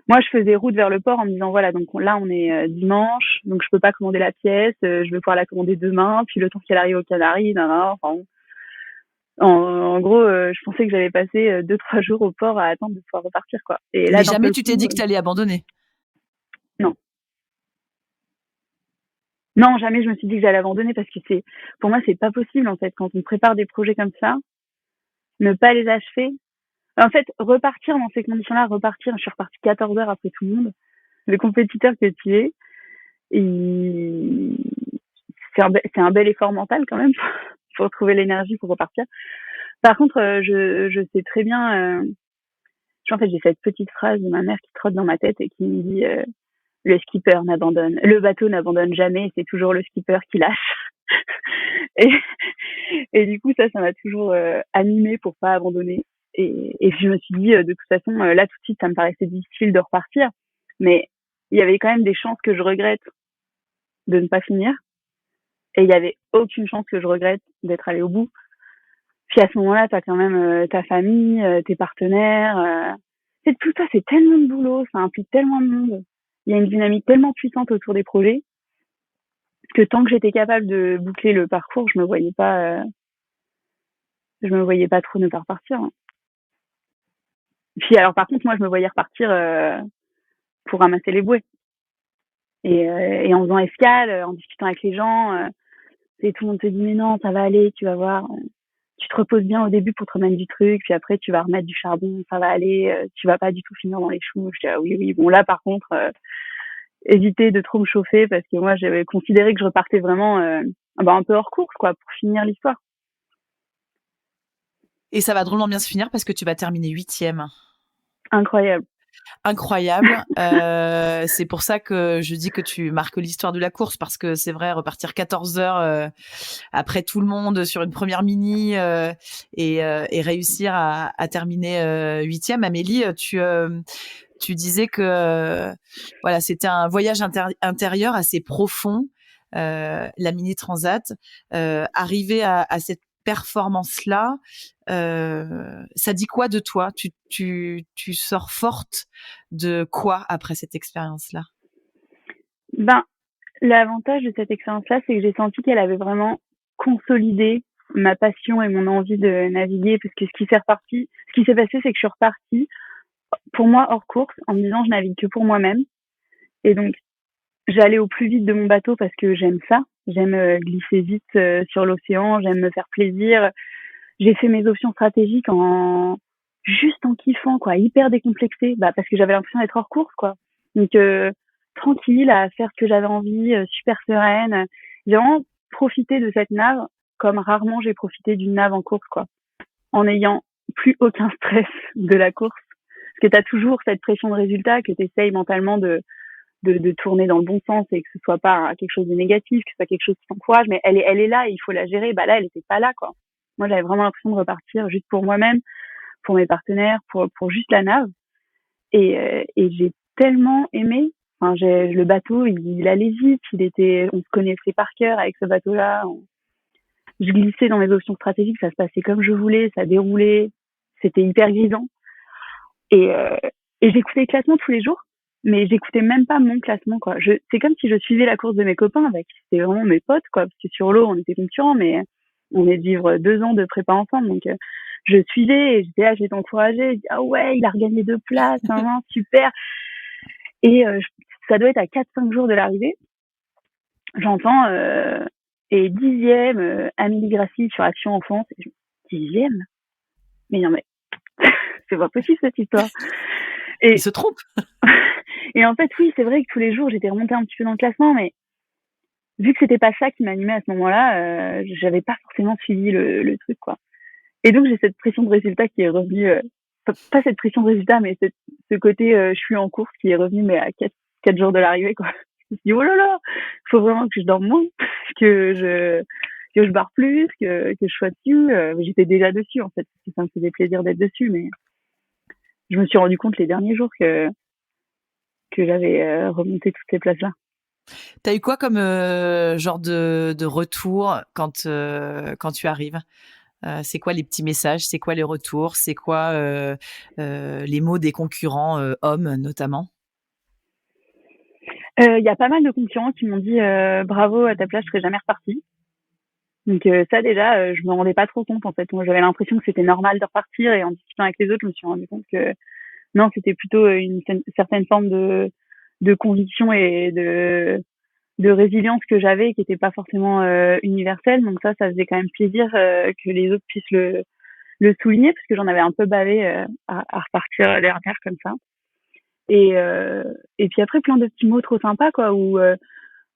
moi, je faisais route vers le port en me disant, voilà, donc là, on est dimanche, donc je peux pas commander la pièce, je vais pouvoir la commander demain, puis le temps qu'elle arrive aux Canaries, enfin, en gros, je pensais que j'allais passer 2-3 jours au port à attendre de pouvoir repartir, quoi. Et là, mais jamais tu t'es dit que tu allais abandonner? Non. Non, jamais je me suis dit que j'allais abandonner parce que pour moi, c'est pas possible, en fait, quand on prépare des projets comme ça, ne pas les achever. En fait, repartir dans ces conditions-là, je suis repartie 14 heures après tout le monde. Le compétiteur que tu es, c'est un bel effort mental quand même pour trouver l'énergie pour repartir. Par contre, je sais très bien, en fait, j'ai cette petite phrase de ma mère qui trotte dans ma tête et qui me dit, le bateau n'abandonne jamais, c'est toujours le skipper qui lâche. Et du coup, ça m'a toujours animée pour pas abandonner. Et je me suis dit, de toute façon, là, tout de suite, ça me paraissait difficile de repartir. Mais il y avait quand même des chances que je regrette de ne pas finir. Et il y avait aucune chance que je regrette d'être allée au bout. Puis à ce moment-là, t'as quand même ta famille, tes partenaires. Tout ça, c'est tellement de boulot, ça implique tellement de monde. Il y a une dynamique tellement puissante autour des projets que tant que j'étais capable de boucler le parcours, je me voyais pas trop ne pas repartir. Puis alors par contre, moi, je me voyais repartir pour ramasser les bouées. Et en faisant escale, en discutant avec les gens, tout le monde te dit mais non, ça va aller, tu vas voir. Tu te reposes bien au début pour te remettre du truc, puis après tu vas remettre du charbon, ça va aller, tu vas pas du tout finir dans les choux. Je dis ah oui, bon là par contre, éviter de trop me chauffer parce que moi j'avais considéré que je repartais vraiment un peu hors course quoi pour finir l'histoire. Et ça va drôlement bien se finir parce que tu vas terminer 8e. Incroyable. C'est pour ça que je dis que tu marques l'histoire de la course parce que c'est vrai, repartir 14 heures après tout le monde sur une première mini et réussir à terminer 8e. Amélie, Tu disais que voilà, c'était un voyage intérieur assez profond, la Mini Transat. Arriver à cette performance-là, ça dit quoi de toi? Tu sors forte de quoi après cette expérience-là? Ben, l'avantage de cette expérience-là, c'est que j'ai senti qu'elle avait vraiment consolidé ma passion et mon envie de naviguer, parce que ce qui s'est passé, c'est que je suis repartie, pour moi, hors course, en me disant, je navigue que pour moi-même. Et donc, j'allais au plus vite de mon bateau parce que j'aime ça. J'aime glisser vite sur l'océan, j'aime me faire plaisir. J'ai fait mes options stratégiques juste en kiffant, quoi, hyper décomplexée, bah, parce que j'avais l'impression d'être hors course, quoi. Donc, tranquille, à faire ce que j'avais envie, super sereine. J'ai vraiment profité de cette nave comme rarement j'ai profité d'une nave en course, quoi. En n'ayant plus aucun stress de la course. Parce que t'as toujours cette pression de résultat que t'essayes mentalement de tourner dans le bon sens et que ce soit pas quelque chose de négatif, que ce soit quelque chose qui t'encourage, mais elle est là et il faut la gérer. Bah là, elle était pas là, quoi. Moi, j'avais vraiment l'impression de repartir juste pour moi-même, pour mes partenaires, pour juste la nave. Et j'ai tellement aimé. Enfin, le bateau, il allait vite, on se connaissait par cœur avec ce bateau-là. Je glissais dans mes options stratégiques, ça se passait comme je voulais, ça déroulait, c'était hyper grisant. Et, euh, et j'écoutais le classement tous les jours, mais j'écoutais même pas mon classement, quoi. C'est comme si je suivais la course de mes copains, avec, c'était vraiment mes potes, quoi, parce que sur l'eau, on était concurrents, mais on est de vivre 2 ans de prépa ensemble, donc je suivais, et j'étais là, j'étais encouragée, je dis, ah ouais, il a regagné 2 places, hein, super. Et ça doit être à 4-5 jours de l'arrivée, j'entends, et 10e, Amélie Grassi sur Action Enfance, et 10e? Mais non, mais c'est pas possible cette histoire. Il Et se trompe. Et en fait, oui, c'est vrai que tous les jours, j'étais remontée un petit peu dans le classement, mais vu que c'était pas ça qui m'animait à ce moment-là, j'avais pas forcément suivi le truc, quoi. Et donc, j'ai cette pression de résultat qui est revenue, pas cette pression de résultat, mais ce côté, je suis en course qui est revenu, mais à 4 jours de l'arrivée, quoi. Je me suis dit, oh là là, faut vraiment que je dorme moins, que je barre plus, que je sois dessus. J'étais déjà dessus, en fait, parce que ça me faisait plaisir d'être dessus, mais je me suis rendu compte les derniers jours que j'avais remonté toutes ces places-là. T'as eu quoi comme genre de retour quand tu arrives? C'est quoi les petits messages? C'est quoi les retours? C'est quoi les mots des concurrents hommes notamment? Il y a pas mal de concurrents qui m'ont dit bravo, à ta place, je serais jamais repartie. Donc ça déjà, je me rendais pas trop compte en fait. Moi, j'avais l'impression que c'était normal de repartir et en discutant avec les autres, je me suis rendu compte que non, c'était plutôt une certaine forme de conviction et de résilience que j'avais qui était pas forcément universelle. Donc ça faisait quand même plaisir que les autres puissent le souligner parce que j'en avais un peu bavé à repartir dernière comme ça. Et puis après plein de petits mots trop sympas quoi où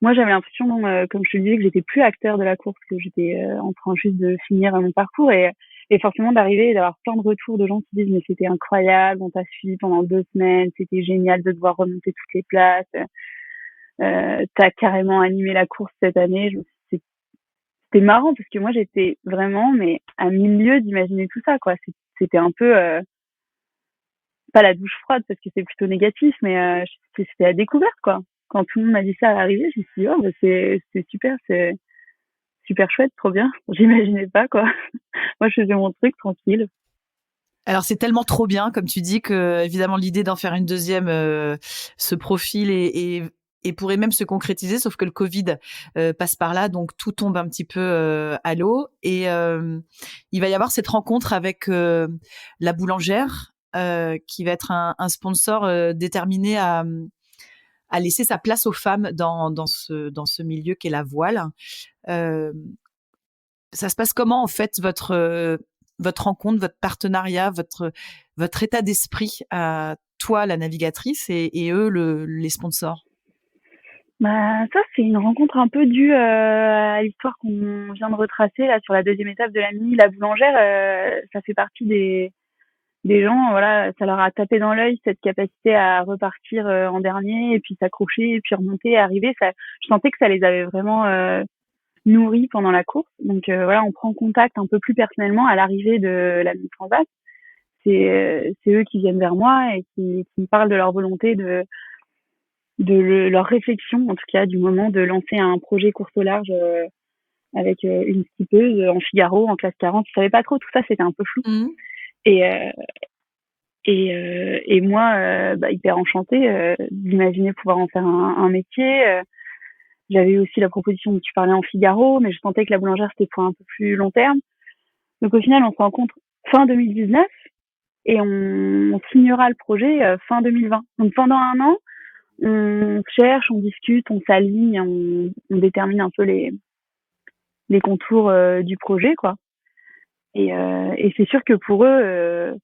moi j'avais l'impression comme je te disais que j'étais plus acteur de la course, que j'étais en train juste de finir mon parcours et forcément d'arriver et d'avoir plein de retours de gens qui disent mais c'était incroyable, on t'a suivi pendant 2 semaines, c'était génial de devoir remonter toutes les places, t'as carrément animé la course cette année. C'était marrant parce que moi j'étais vraiment mais à milieu d'imaginer tout ça quoi. C'était un peu pas la douche froide parce que c'est plutôt négatif, mais c'était la découverte quoi. Quand tout le monde m'a dit ça à l'arrivée, je me suis dit oh bah c'est super, c'est super chouette, trop bien. J'imaginais pas quoi. Moi je faisais mon truc tranquille. Alors c'est tellement trop bien, comme tu dis, que évidemment l'idée d'en faire une deuxième se profile et pourrait même se concrétiser, sauf que le Covid passe par là, donc tout tombe un petit peu à l'eau. Et il va y avoir cette rencontre avec la boulangère, qui va être un sponsor déterminé à laisser sa place aux femmes dans ce milieu qu'est la voile. Euh, Ça se passe comment en fait votre rencontre, votre partenariat, votre état d'esprit à toi la navigatrice et eux les sponsors? Bah ça c'est une rencontre un peu due à l'histoire qu'on vient de retracer là sur la deuxième étape de la mini. La boulangère, ça fait partie des gens, voilà, ça leur a tapé dans l'œil cette capacité à repartir en dernier et puis s'accrocher et puis remonter et arriver. Ça, je sentais que ça les avait vraiment nourris pendant la course. Donc voilà, on prend contact un peu plus personnellement à l'arrivée de la mini transat. c'est eux qui viennent vers moi et qui me parlent de leur volonté leur réflexion, en tout cas, du moment de lancer un projet course au large avec une skippeuse en Figaro, en classe 40. Je savais pas trop tout ça, c'était un peu flou. Mmh. Et, et moi, hyper enchantée d'imaginer pouvoir en faire un métier. J'avais eu aussi la proposition dont tu parlais en Figaro, mais je sentais que la boulangère, c'était pour un peu plus long terme. Donc au final, on se rencontre fin 2019 et on signera le projet fin 2020. Donc pendant un an, on cherche, on discute, on s'aligne, on détermine un peu les contours du projet, quoi. Et c'est sûr que pour eux,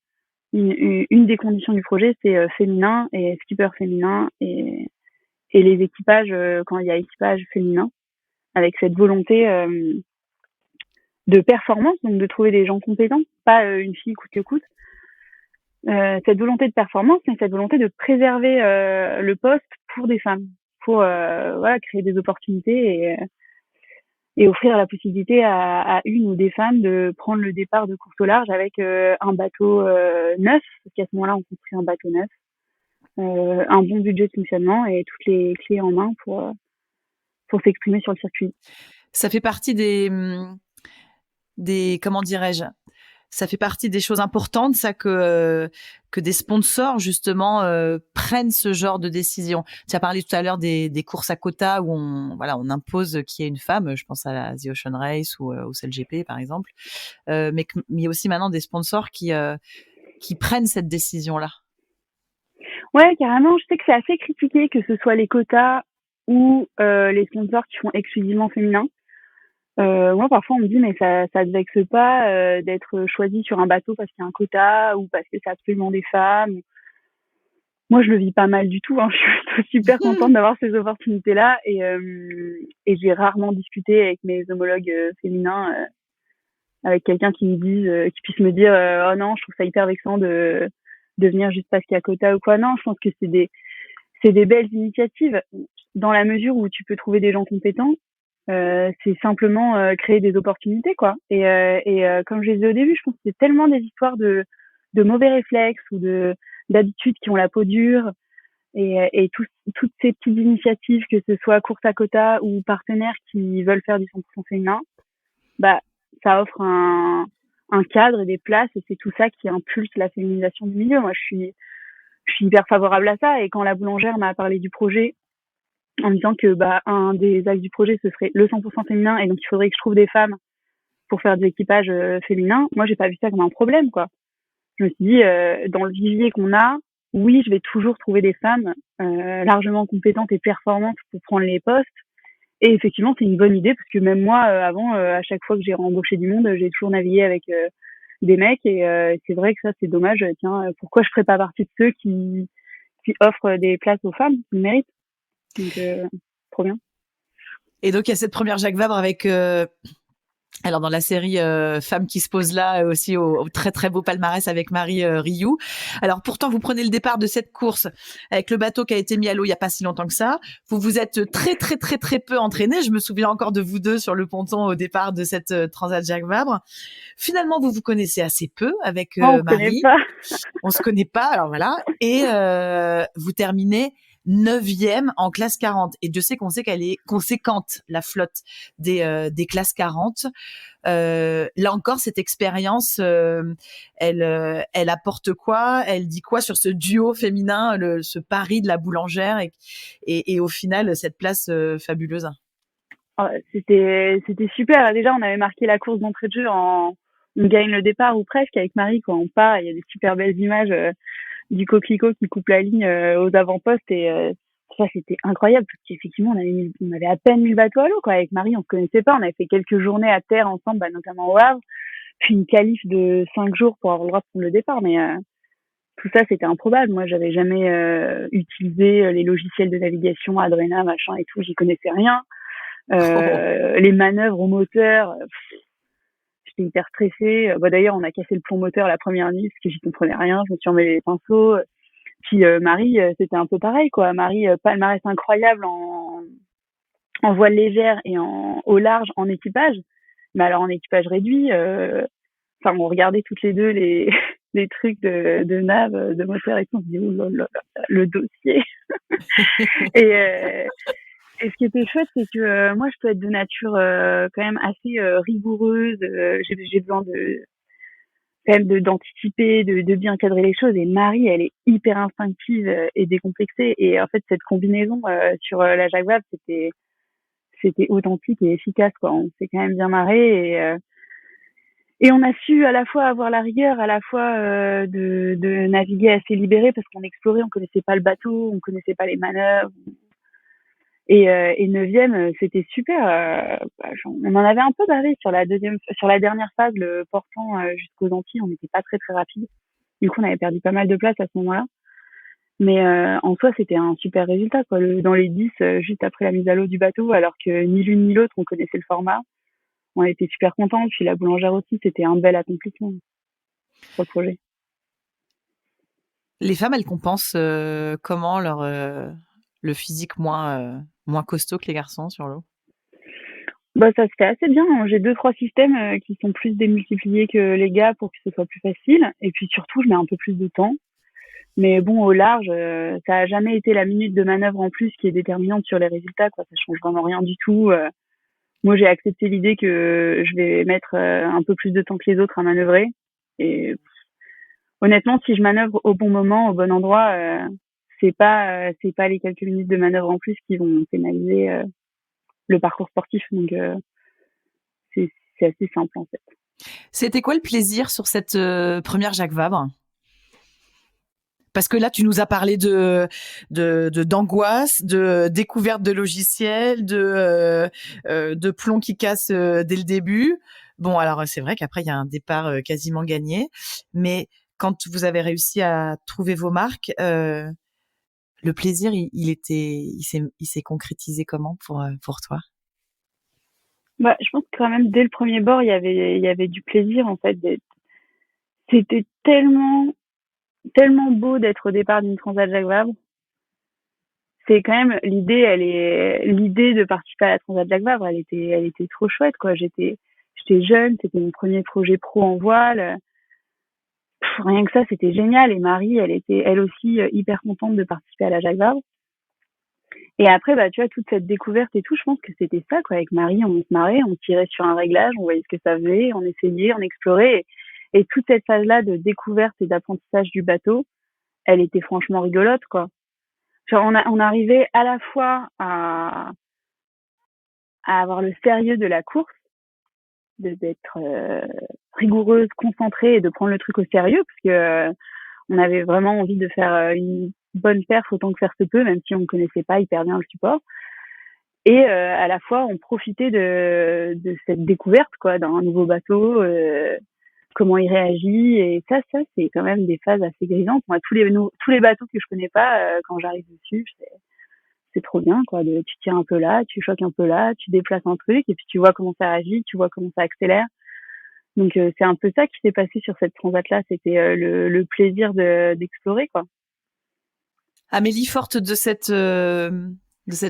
une des conditions du projet, c'est féminin et skipper féminin et les équipages, quand il y a équipage féminin, avec cette volonté de performance, donc de trouver des gens compétents, pas une fille coûte que coûte. Cette volonté de performance, mais cette volonté de préserver le poste pour des femmes, pour créer des opportunités et offrir la possibilité à une ou des femmes de prendre le départ de course au large avec un bateau neuf, parce qu'à ce moment-là, on construit un bateau neuf, un bon budget de fonctionnement et toutes les clés en main pour s'exprimer sur le circuit. Ça fait partie des comment dirais-je, ça fait partie des choses importantes, ça, que des sponsors, justement, prennent ce genre de décision. Tu as parlé tout à l'heure des courses à quotas où on impose qu'il y ait une femme. Je pense à la The Ocean Race ou au CLGP, par exemple. Mais il y a aussi maintenant des sponsors qui prennent cette décision-là. Ouais, carrément. Je sais que c'est assez critiqué, que ce soit les quotas ou les sponsors qui font exclusivement féminin. Moi, parfois, on me dit, mais ça te vexe pas d'être choisi sur un bateau parce qu'il y a un quota ou parce que c'est absolument des femmes. Moi, je le vis pas mal du tout. Hein. Je suis plutôt super contente d'avoir ces opportunités-là et j'ai rarement discuté avec mes homologues féminins, avec quelqu'un qui me dise, qui puisse me dire, oh non, je trouve ça hyper vexant de venir juste parce qu'il y a quota ou quoi. Non, je pense que c'est des belles initiatives dans la mesure où tu peux trouver des gens compétents. C'est simplement créer des opportunités, quoi. Et comme je disais au début, je pense que c'est tellement des histoires de mauvais réflexes ou d'habitudes qui ont la peau dure et toutes ces petites initiatives, que ce soit course à quota ou partenaires qui veulent faire du 100% féminin, bah ça offre un cadre et des places et c'est tout ça qui impulse la féminisation du milieu. Moi, je suis hyper favorable à ça et quand la boulangère m'a parlé du projet en me disant que un des axes du projet ce serait le 100% féminin et donc il faudrait que je trouve des femmes pour faire du équipage féminin. Moi, j'ai pas vu ça comme un problème, quoi. Je me suis dit dans le vivier qu'on a, oui, je vais toujours trouver des femmes largement compétentes et performantes pour prendre les postes. Et effectivement, c'est une bonne idée parce que même moi, avant, à chaque fois que j'ai embauché du monde, j'ai toujours navigué avec des mecs et c'est vrai que ça, c'est dommage. Tiens, pourquoi je ferais pas partie de ceux qui offrent des places aux femmes qui le méritent. Donc, trop bien. Et donc, il y a cette première Jacques Vabre avec... Alors dans la série Femmes qui se posent là aussi au très très beau palmarès avec Marie Rioux. Alors pourtant vous prenez le départ de cette course avec le bateau qui a été mis à l'eau il y a pas si longtemps que ça. Vous vous êtes très très très très peu entraînés. Je me souviens encore de vous deux sur le ponton au départ de cette Transat Jacques Vabre. Finalement vous vous connaissez assez peu avec Marie. On se connaît pas. Alors voilà. Et vous terminez 9e en classe 40. Et Dieu sait qu'on sait qu'elle est conséquente, la flotte des classes 40. Là encore, cette expérience, elle apporte quoi? Elle dit quoi sur ce duo féminin, ce pari de la boulangère et au final, cette place fabuleuse? C'était super. Déjà, on avait marqué la course d'entrée de jeu on gagne le départ ou presque avec Marie quand on part. Il y a des super belles images du coquelicot qui coupe la ligne aux avant-postes et ça c'était incroyable parce qu'effectivement on avait à peine mis le bateau à l'eau, quoi. Avec Marie on se connaissait pas, on avait fait quelques journées à terre ensemble, notamment au Havre, puis une qualif de 5 jours pour avoir le droit de prendre le départ, mais tout ça c'était improbable. Moi j'avais jamais utilisé les logiciels de navigation, Adrena, machin et tout, j'y connaissais rien. Les manœuvres au moteur, j'étais hyper stressée. D'ailleurs, on a cassé le plomb moteur la première nuit parce que j'y comprenais rien. Je me suis emmêlé les pinceaux. Puis Marie, c'était un peu pareil, quoi. Marie, palmarès incroyable en voile légère et au large en équipage. Mais alors en équipage réduit, on regardait toutes les deux des trucs de nav, de moteur et tout. On se dit, oh là là, le dossier. et, et ce qui était chouette, c'est que moi, je peux être de nature quand même assez rigoureuse. J'ai besoin de quand même d'anticiper, de bien cadrer les choses. Et Marie, elle est hyper instinctive et décomplexée. Et en fait, cette combinaison sur la Jaguar, c'était authentique et efficace, quoi. On s'est quand même bien marré et on a su à la fois avoir la rigueur, à la fois de naviguer assez libéré parce qu'on explorait, on connaissait pas le bateau, on connaissait pas les manœuvres. Et neuvième, c'était super. On en avait un peu bavé sur la dernière phase, le portant jusqu'aux Antilles, on n'était pas très très rapide. Du coup, on avait perdu pas mal de place à ce moment-là. Mais en soi, c'était un super résultat, quoi. Dans les 10, juste après la mise à l'eau du bateau, alors que ni l'une ni l'autre, on connaissait le format. On était super contents. Puis la boulangère aussi, c'était un bel accomplissement pour le projet. Les femmes, elles compensent comment le physique moins costaud que les garçons sur l'eau? Bah, ça se fait assez bien. J'ai 2-3 systèmes qui sont plus démultipliés que les gars pour que ce soit plus facile. Et puis surtout, je mets un peu plus de temps. Mais bon, au large, ça a jamais été la minute de manœuvre en plus qui est déterminante sur les résultats, quoi. Ça change vraiment rien du tout. Moi, j'ai accepté l'idée que je vais mettre un peu plus de temps que les autres à manœuvrer. Et honnêtement, si je manœuvre au bon moment, au bon endroit, c'est pas les quelques minutes de manœuvre en plus qui vont pénaliser le parcours sportif. Donc, c'est assez simple en fait. C'était quoi le plaisir sur cette première Jacques Vabre? Parce que là, tu nous as parlé d'angoisse, de découverte de logiciels, de plomb qui casse dès le début. Bon, alors c'est vrai qu'après il y a un départ quasiment gagné, mais quand vous avez réussi à trouver vos marques, le plaisir, il s'est concrétisé comment pour toi? Bah, je pense que quand même dès le premier bord, il y avait du plaisir en fait. C'était tellement beau d'être au départ d'une Transat Jacques Vabre. C'est quand même l'idée de participer à la Transat Jacques Vabre, elle était trop chouette, quoi. J'étais jeune, c'était mon premier projet pro en voile. Rien que ça, c'était génial. Et Marie, elle était elle aussi hyper contente de participer à la Jacques Vabre. Et après, bah, tu vois, toute cette découverte et tout, je pense que c'était ça, quoi. Avec Marie, on se marrait, on tirait sur un réglage, on voyait ce que ça faisait, on essayait, on explorait. Et toute cette phase-là de découverte et d'apprentissage du bateau, elle était franchement rigolote, quoi. Genre, on arrivait à la fois à avoir le sérieux de la course, d'être rigoureuse, concentrée et de prendre le truc au sérieux, parce que on avait vraiment envie de faire une bonne perf autant que faire se peut, même si on ne connaissait pas hyper bien le support. Et à la fois, on profitait de cette découverte, quoi, d'un nouveau bateau, comment il réagit. Et ça, c'est quand même des phases assez grisantes. Moi, tous les bateaux que je connais pas, quand j'arrive dessus, c'est trop bien, quoi. Tu tires un peu là, tu choques un peu là, tu déplaces un truc, et puis tu vois comment ça réagit, tu vois comment ça accélère. Donc c'est un peu ça qui s'est passé sur cette transat-là. C'était le plaisir d'explorer, quoi. Amélie, forte de cette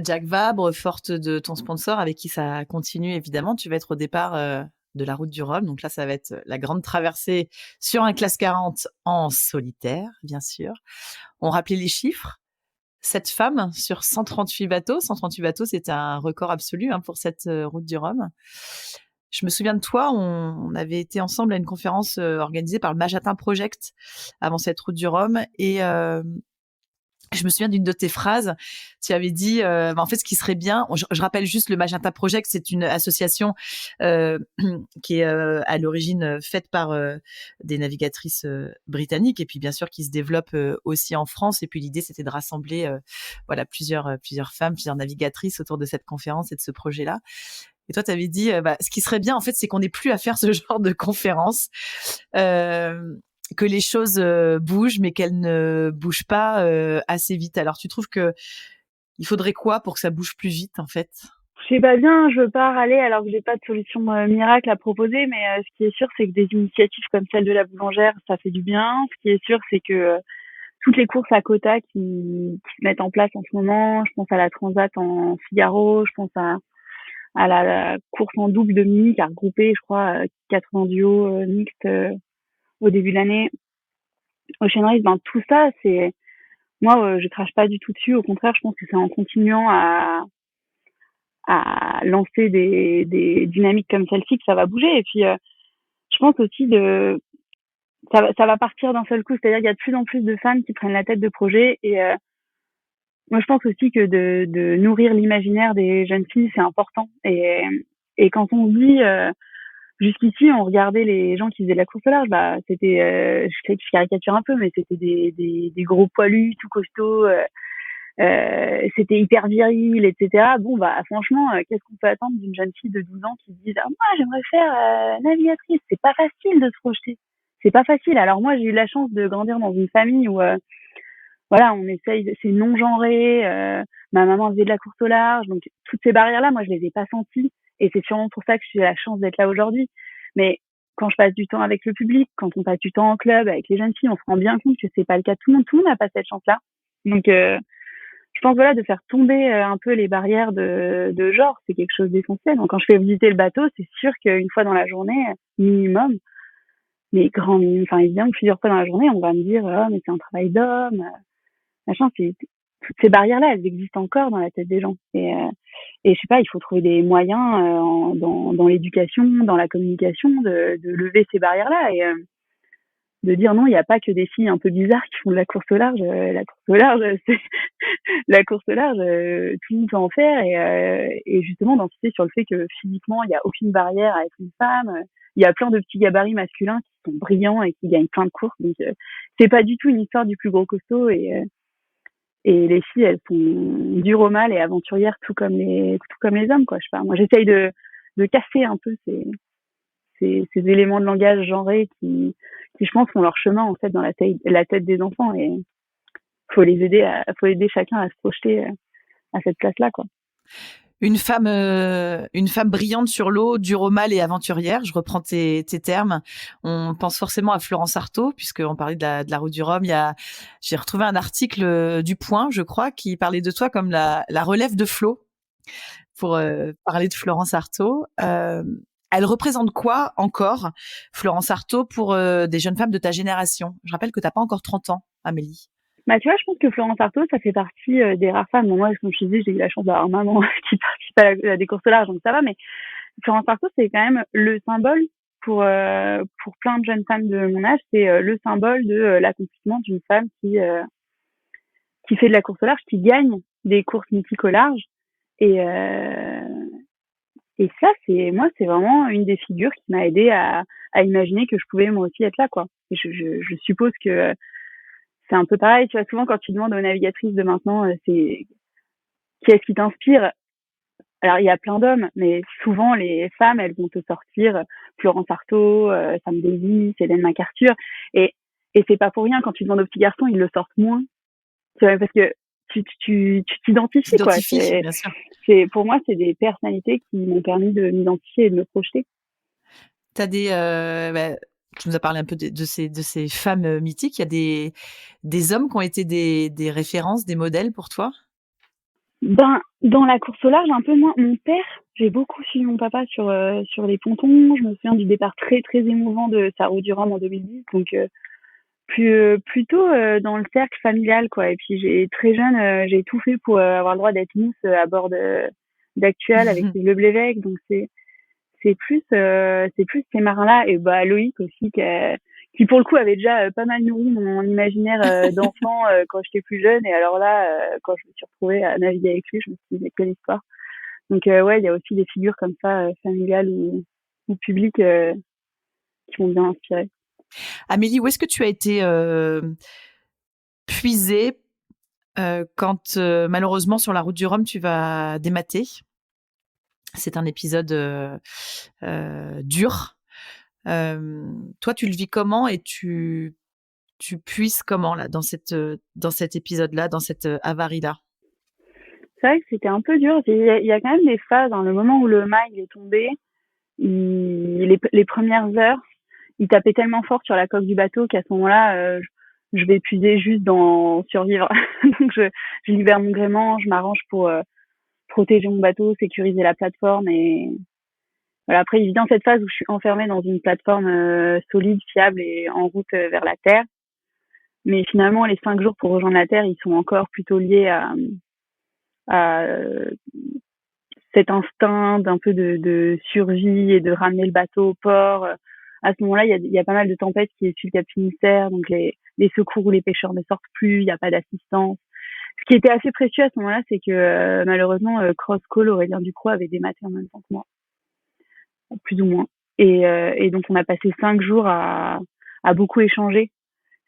Jacques Vabre, forte de ton sponsor avec qui ça continue évidemment, tu vas être au départ de la route du Rhum. Donc là, ça va être la grande traversée sur un classe 40 en solitaire, bien sûr. On rappelait les chiffres. 7 femmes sur 138 bateaux. 138 bateaux, c'était un record absolu pour cette route du Rhum. Je me souviens de toi, on avait été ensemble à une conférence organisée par le Majatin Project avant cette route du Rhum et je me souviens d'une de tes phrases. Tu avais dit, en fait, ce qui serait bien, je rappelle juste le Magenta Project, c'est une association qui est à l'origine faite par des navigatrices britanniques et puis bien sûr qui se développe aussi en France. Et puis l'idée, c'était de rassembler voilà plusieurs femmes, plusieurs navigatrices autour de cette conférence et de ce projet-là. Et toi, tu avais dit, ce qui serait bien, en fait, c'est qu'on n'ait plus à faire ce genre de conférence. Que les choses bougent, mais qu'elles ne bougent pas assez vite. Alors, tu trouves que il faudrait quoi pour que ça bouge plus vite, en fait? Je sais pas bien, je veux pas râler alors que j'ai pas de solution miracle à proposer, mais ce qui est sûr, c'est que des initiatives comme celle de la boulangère, ça fait du bien. Ce qui est sûr, c'est que toutes les courses à quota qui se mettent en place en ce moment, je pense à la Transat en Figaro, je pense à la course en double de Mini qui a regroupé, je crois, 80 duos mixtes au début de l'année. Ocean Race, ben tout ça, c'est moi, je crache pas du tout dessus. Au contraire, je pense que c'est en continuant à lancer des dynamiques comme celle-ci que ça va bouger. Et puis, je pense aussi ça va partir d'un seul coup. C'est-à-dire qu'il y a de plus en plus de femmes qui prennent la tête de projets. Et moi, je pense aussi que de nourrir l'imaginaire des jeunes filles, c'est important. Et quand on se dit, jusqu'ici, on regardait les gens qui faisaient de la course au large, bah, c'était, je caricature un peu, mais c'était des gros poilus, tout costauds, c'était hyper viril, etc. Bon, bah, franchement, qu'est-ce qu'on peut attendre d'une jeune fille de 12 ans qui se dise, ah, moi, j'aimerais faire navigatrice. C'est pas facile de se projeter. C'est pas facile. Alors moi, j'ai eu la chance de grandir dans une famille où, voilà, on essaye, c'est non genré. Ma maman faisait de la course au large, donc toutes ces barrières-là, moi, je les ai pas senties. Et c'est sûrement pour ça que j'ai la chance d'être là aujourd'hui. Mais quand je passe du temps avec le public, quand on passe du temps en club avec les jeunes filles, on se rend bien compte que c'est pas le cas de tout le monde. Tout le monde n'a pas cette chance-là. Donc, je pense voilà de faire tomber un peu les barrières de genre, c'est quelque chose d'essentiel. Donc quand je fais visiter le bateau, c'est sûr qu'une fois dans la journée minimum, mais enfin évidemment plusieurs fois dans la journée, on va me dire oh mais c'est un travail d'homme, machin. Toutes ces barrières-là, elles existent encore dans la tête des gens. Et je sais pas, il faut trouver des moyens dans l'éducation, dans la communication, de lever ces barrières-là. Et de dire non, il n'y a pas que des filles un peu bizarres qui font de la course au large. La course au large, c'est la course au large, tout le monde peut en faire et justement d'insister sur le fait que physiquement il n'y a aucune barrière à être une femme. Il y a plein de petits gabarits masculins qui sont brillants et qui gagnent plein de courses. Donc c'est pas du tout une histoire du plus gros costaud et les filles elles sont dures au mal et aventurières tout comme les hommes quoi. Je sais pas. Moi j'essaye de casser un peu ces éléments de langage genrés qui je pense font leur chemin en fait dans la tête des enfants et faut aider chacun à se projeter à cette place-là, quoi. Une femme brillante sur l'eau, dure au mal et aventurière. Je reprends tes termes. On pense forcément à Florence Artaud, puisqu'on parlait de la route du Rhum. J'ai retrouvé un article du Point, je crois, qui parlait de toi comme la relève de Flo, pour parler de Florence Artaud. Elle représente quoi encore, Florence Artaud, pour des jeunes femmes de ta génération? Je rappelle que t'as pas encore 30 ans, Amélie. Bah, tu vois, je pense que Florence Artaud, ça fait partie des rares femmes. Bon, moi, comme je te disais, j'ai eu la chance d'avoir maman qui participe à des courses au large, donc ça va. Mais Florence Artaud, c'est quand même le symbole pour plein de jeunes femmes de mon âge. C'est le symbole de l'accomplissement d'une femme qui fait de la course au large, qui gagne des courses mythiques au large. Et, et ça, c'est vraiment une des figures qui m'a aidé à imaginer que je pouvais moi aussi être là, quoi. Et je suppose que c'est un peu pareil, tu vois, souvent quand tu demandes aux navigatrices de maintenant, c'est qui est-ce qui t'inspire? Alors il y a plein d'hommes, mais souvent les femmes, elles vont te sortir Florence Artaud, Sam Davies, Hélène MacArthur, et c'est pas pour rien quand tu demandes aux petits garçons, ils le sortent moins, tu vois, parce que tu t'identifies quoi. Bien sûr. C'est pour moi c'est des personnalités qui m'ont permis de m'identifier et de me projeter. T'as tu nous as parlé un peu de ces femmes mythiques. Il y a des hommes qui ont été des références, des modèles pour toi? Ben, dans la course au large, un peu moins. Mon père, j'ai beaucoup suivi mon papa sur les pontons. Je me souviens du départ très, très émouvant de sa route du Rhum en 2010. Donc, plutôt dans le cercle familial, quoi. Et puis, très jeune, j'ai tout fait pour avoir le droit d'être mousse à bord d'Actual avec le Blévèque. Donc, c'est plus ces marins-là. Et bah, Loïc aussi, qui pour le coup avait déjà pas mal nourri mon imaginaire d'enfant quand j'étais plus jeune. Et alors là, quand je me suis retrouvée à naviguer avec lui, je me suis dit, mais quelle histoire. Donc ouais, il y a aussi des figures comme ça, familiales ou publiques, qui m'ont bien inspirée. Amélie, où est-ce que tu as été puisée quand malheureusement sur la route du Rhum, tu vas démater? C'est un épisode dur. Toi, tu le vis comment et tu puisses comment là dans cet épisode-là, dans cette avarie-là? C'est vrai que c'était un peu dur. Il y a quand même des phases, hein, le moment où le mât il est tombé, les premières heures, il tapait tellement fort sur la coque du bateau qu'à ce moment-là, je vais puiser juste dans survivre. Donc je libère mon gréement, je m'arrange pour protéger mon bateau, sécuriser la plateforme et voilà. Après, il vient cette phase où je suis enfermée dans une plateforme solide, fiable et en route vers la terre. Mais finalement, les 5 jours pour rejoindre la Terre, ils sont encore plutôt liés à cet instinct d'un peu de survie et de ramener le bateau au port. À ce moment-là, il y a pas mal de tempêtes qui essuient le Cap Finistère, donc les secours ou les pêcheurs ne sortent plus, il n'y a pas d'assistance. Ce qui était assez précieux à ce moment-là, c'est que malheureusement, Cross Call, Aurélien Ducrot, avait dématé en même temps que moi, plus ou moins. Et donc, on a passé 5 jours à beaucoup échanger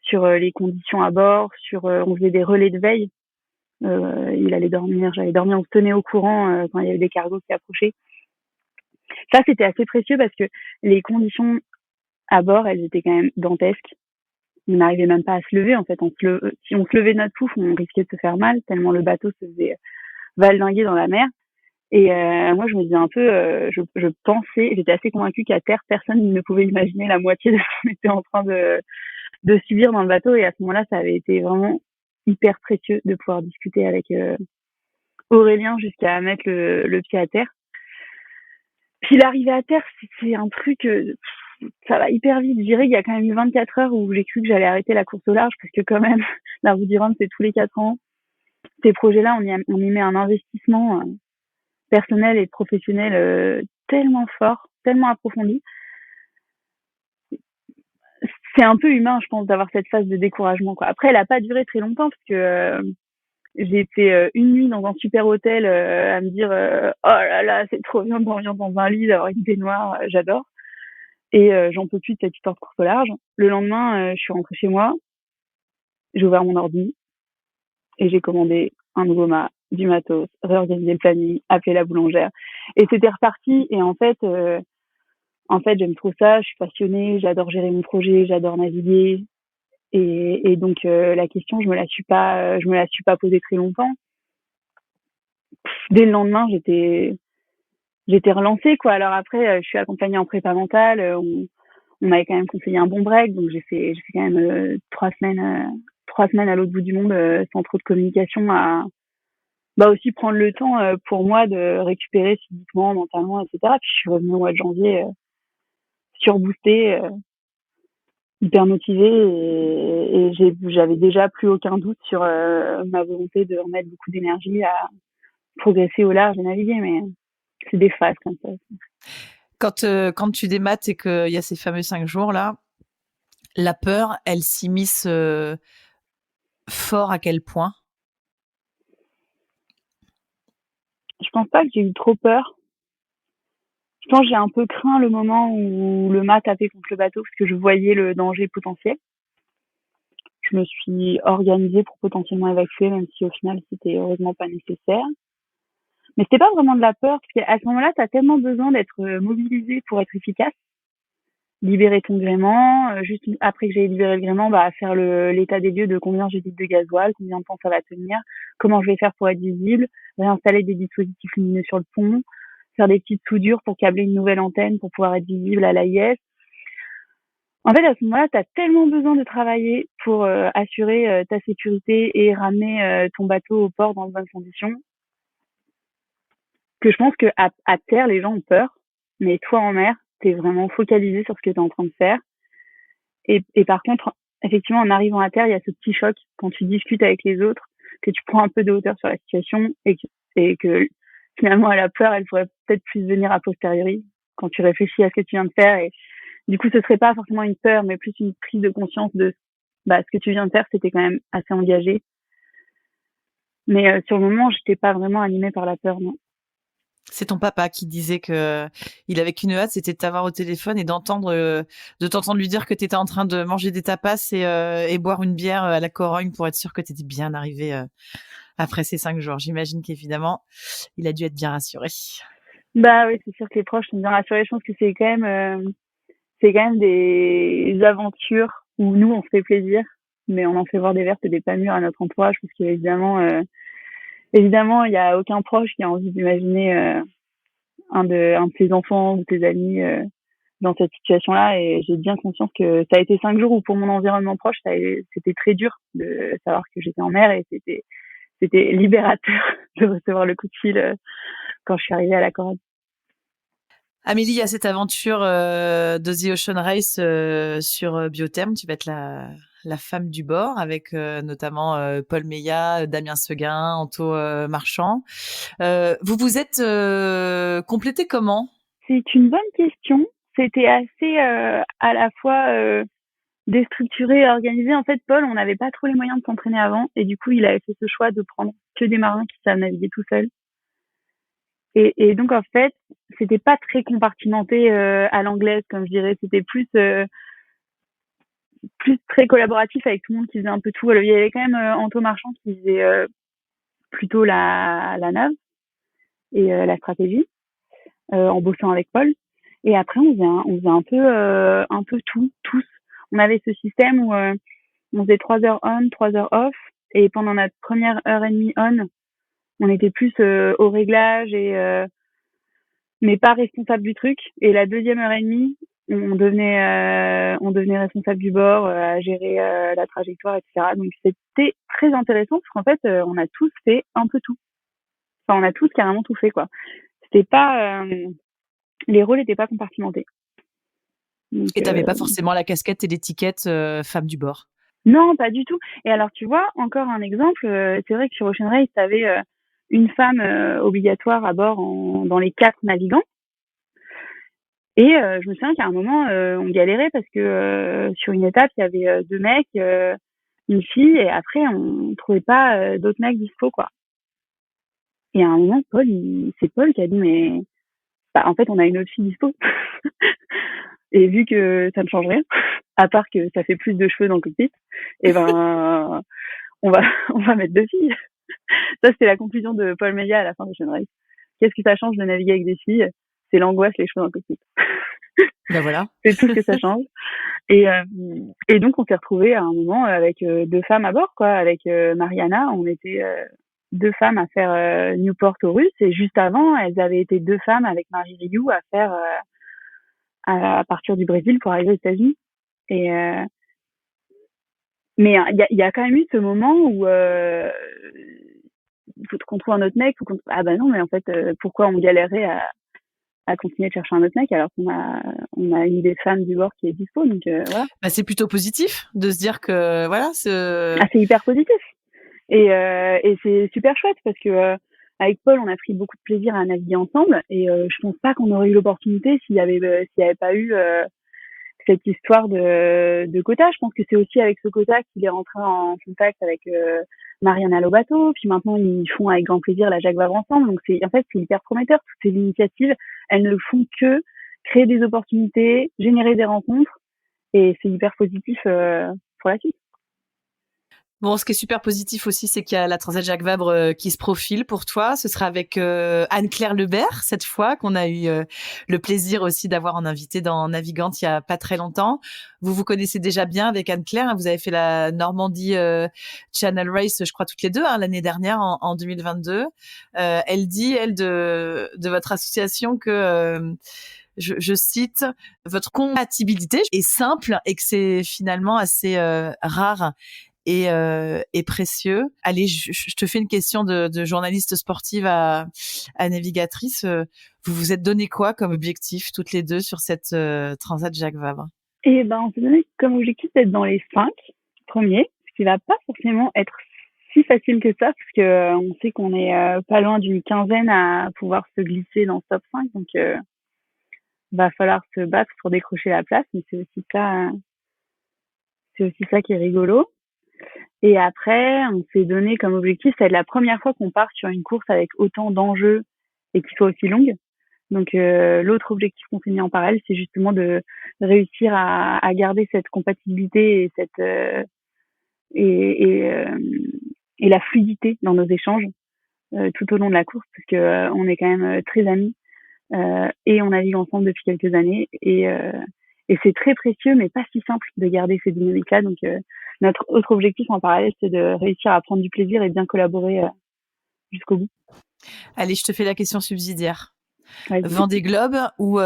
sur les conditions à bord, on faisait des relais de veille. Il allait dormir, j'allais dormir, on se tenait au courant quand il y avait des cargos qui approchaient. Ça, c'était assez précieux parce que les conditions à bord, elles étaient quand même dantesques. On n'arrivait même pas à se lever, en fait. Si on se levait de notre pouf, on risquait de se faire mal, tellement le bateau se faisait valdinguer dans la mer. Et moi, je me disais un peu, je pensais, j'étais assez convaincue qu'à terre, personne ne pouvait imaginer la moitié de ce qu'on était en train de subir dans le bateau. Et à ce moment-là, ça avait été vraiment hyper précieux de pouvoir discuter avec Aurélien jusqu'à mettre le pied à terre. Puis l'arrivée à terre, c'est un truc, ça va hyper vite. Je dirais qu'il y a quand même eu 24 heures où j'ai cru que j'allais arrêter la course au large parce que quand même, la route du Rhum, c'est tous les 4 ans. Ces projets-là, on y met un investissement personnel et professionnel tellement fort, tellement approfondi. C'est un peu humain, je pense, d'avoir cette phase de découragement, quoi. Après, elle a pas duré très longtemps parce que j'ai fait une nuit dans un super hôtel à me dire oh là là, c'est trop bien de dormir dans un lit, d'avoir une baignoire, j'adore. Et j'en peux plus de cette histoire de course au large. Le lendemain, je suis rentrée chez moi, j'ai ouvert mon ordi et j'ai commandé un nouveau mât, du matos, réorganisé le planning, appelé la boulangère. Et c'était reparti. Et en fait, j'aime trop ça, je suis passionnée, j'adore gérer mon projet, j'adore naviguer. Et donc la question, je me la suis pas posée très longtemps. Dès le lendemain, j'étais relancée, quoi. Alors après, je suis accompagnée en prépa mentale, on m'avait quand même conseillé un bon break, donc j'ai fait quand même 3 semaines à l'autre bout du monde sans trop de communication, à bah aussi prendre le temps pour moi de récupérer physiquement, mentalement, etc. Puis je suis revenue au mois de janvier surboostée, hyper motivée, j'avais déjà plus aucun doute sur ma volonté de remettre beaucoup d'énergie à progresser au large et naviguer, mais c'est des phases comme ça. Quand tu démates et qu'il y a ces fameux 5 jours là, la peur, elle s'immisce fort à quel point? Je pense pas que j'ai eu trop peur. Je pense que j'ai un peu craint le moment où le mât tapait contre le bateau parce que je voyais le danger potentiel. Je me suis organisée pour potentiellement évacuer, même si au final c'était heureusement pas nécessaire. Mais c'était pas vraiment de la peur, parce qu'à ce moment-là, tu as tellement besoin d'être mobilisé pour être efficace. Libérer ton gréement, juste après que j'ai libéré le gréement, bah faire l'état des lieux de combien j'ai de gasoil, combien de temps ça va tenir, comment je vais faire pour être visible, réinstaller des dispositifs lumineux sur le pont, faire des petites soudures pour câbler une nouvelle antenne pour pouvoir être visible à l'AIS. En fait, à ce moment-là, tu as tellement besoin de travailler pour assurer ta sécurité et ramener ton bateau au port dans de bonnes conditions, que je pense que à terre, les gens ont peur, mais toi en mer, tu es vraiment focalisé sur ce que tu es en train de faire. Et par contre, effectivement, en arrivant à terre, il y a ce petit choc quand tu discutes avec les autres, que tu prends un peu de hauteur sur la situation et que finalement, la peur, elle pourrait peut-être plus venir a posteriori quand tu réfléchis à ce que tu viens de faire. Et du coup, ce serait pas forcément une peur, mais plus une prise de conscience de bah, ce que tu viens de faire, c'était quand même assez engagé. Mais sur le moment, j'étais pas vraiment animée par la peur, non. C'est ton papa qui disait que il avait qu'une hâte, c'était de t'avoir au téléphone et de t'entendre lui dire que tu étais en train de manger des tapas et boire une bière à la Corogne pour être sûr que tu étais bien arrivé après ces 5 jours. J'imagine qu'évidemment, il a dû être bien rassuré. Bah oui, c'est sûr que les proches sont bien rassurés. Je pense que c'est quand même des aventures où nous, on se fait plaisir, mais on en fait voir des vertes et des pas mûres à notre entourage, parce qu'évidemment, évidemment, il y a aucun proche qui a envie d'imaginer un de ses enfants ou tes amis dans cette situation-là. Et j'ai bien conscience que ça a été 5 jours où, pour mon environnement proche, c'était très dur de savoir que j'étais en mer, et c'était libérateur de recevoir le coup de fil quand je suis arrivée à la Corogne. Amélie, il y a cette aventure de The Ocean Race sur Biotherm. Tu vas être la femme du bord, avec notamment Paul Meillat, Damien Seguin, Anto Marchand. Vous vous êtes complété comment? C'est une bonne question. C'était assez à la fois déstructuré et organisé. En fait, Paul, on n'avait pas trop les moyens de s'entraîner avant, et du coup, il avait fait ce choix de prendre que des marins qui savent naviguer tout seuls. Et donc, en fait, c'était pas très compartimenté à l'anglaise, comme je dirais. C'était plus très collaboratif avec tout le monde qui faisait un peu tout. Alors, il y avait quand même Anto Marchand qui faisait plutôt la nave et la stratégie en bossant avec Paul. Et après, on faisait un peu tout, tous. On avait ce système où on faisait 3 heures on, 3 heures off. Et pendant notre première heure et demie on était plus au réglage mais pas responsable du truc. Et la deuxième heure et demie, on devenait responsable du bord, à gérer la trajectoire, etc. Donc c'était très intéressant parce qu'en fait, on a tous fait un peu tout. Enfin, on a tous carrément tout fait, quoi. C'était pas, les rôles n'étaient pas compartimentés. Donc, Et t'avais pas forcément la casquette et l'étiquette femme du bord. non, pas du tout. Et alors, tu vois, encore un exemple, c'est vrai que sur Ocean Race, tu avais une femme obligatoire à bord dans les 4 navigants. Et je me souviens qu'à un moment, on galérait parce que sur une étape, il y avait 2 mecs, une fille, et après, on trouvait pas d'autres mecs dispo, quoi. Et à un moment, c'est Paul qui a dit, mais bah, en fait, on a une autre fille dispo. Et vu que ça ne change rien, à part que ça fait plus de cheveux dans le cockpit, et ben, on va, on va mettre 2 filles. Ça, c'était la conclusion de Paul Meillat à la fin de Ocean Race. Qu'est-ce que ça change de naviguer avec des filles? C'est l'angoisse, les cheveux dans le cockpit. Ben voilà. C'est tout ce que ça change. Et, euh, et donc, on s'est retrouvés à un moment avec 2 femmes à bord, quoi. Avec Mariana, on était 2 femmes à faire Newport aux Russes. Et juste avant, elles avaient été 2 femmes avec Marie Rioux à faire à partir du Brésil pour arriver aux États-Unis. Et mais il y a quand même eu ce moment où il faut qu'on trouve un autre mec, ah bah non, mais en fait, pourquoi on galérait à continuer de chercher un autre mec alors on a une des femmes du bord qui est dispo, donc voilà. Bah, c'est plutôt positif de se dire que voilà, Ah, c'est hyper positif. Et c'est super chouette parce que avec Paul, on a pris beaucoup de plaisir à naviguer ensemble et je pense pas qu'on aurait eu l'opportunité s'il y avait pas eu cette histoire de quota. Je pense que c'est aussi avec ce quota qu'il est rentré en contact avec Mariana Lobato. Puis maintenant, ils font avec grand plaisir la Jacques Vabre ensemble. Donc en fait, c'est hyper prometteur. Toutes ces initiatives, elles ne font que créer des opportunités, générer des rencontres. Et c'est hyper positif pour la suite. Bon, ce qui est super positif aussi, c'est qu'il y a la Transat Jacques Vabre qui se profile pour toi. Ce sera avec Anne-Claire Lebert, cette fois, qu'on a eu le plaisir aussi d'avoir en invité dans Navigante il y a pas très longtemps. Vous vous connaissez déjà bien avec Anne-Claire. Hein, vous avez fait la Normandie Channel Race, je crois, toutes les deux, hein, l'année dernière, en 2022. Elle dit, elle, de votre association que... je cite, votre compatibilité est simple et que c'est finalement assez rare et précieux. Allez, je te fais une question de journaliste sportive à navigatrice. Vous vous êtes donné quoi comme objectif toutes les deux sur cette Transat Jacques Vabre? Et ben, on s'est donné comme objectif d'être dans les 5 premiers, ce qui va pas forcément être si facile que ça, parce que on sait qu'on est pas loin d'une quinzaine à pouvoir se glisser dans ce top 5, donc va falloir se battre pour décrocher la place, mais c'est aussi ça qui est rigolo. Et après, on s'est donné comme objectif, c'est la première fois qu'on part sur une course avec autant d'enjeux et qui soit aussi longue. Donc l'autre objectif qu'on s'est mis en parallèle, c'est justement de réussir à garder cette compatibilité et cette et, euh, et la fluidité dans nos échanges tout au long de la course, parce que on est quand même très amis et on navigue ensemble depuis quelques années et c'est très précieux, mais pas si simple de garder ces dynamiques-là. Donc notre autre objectif en parallèle, c'est de réussir à prendre du plaisir et bien collaborer jusqu'au bout. Allez, je te fais la question subsidiaire. Vas-y. Vendée Globe ou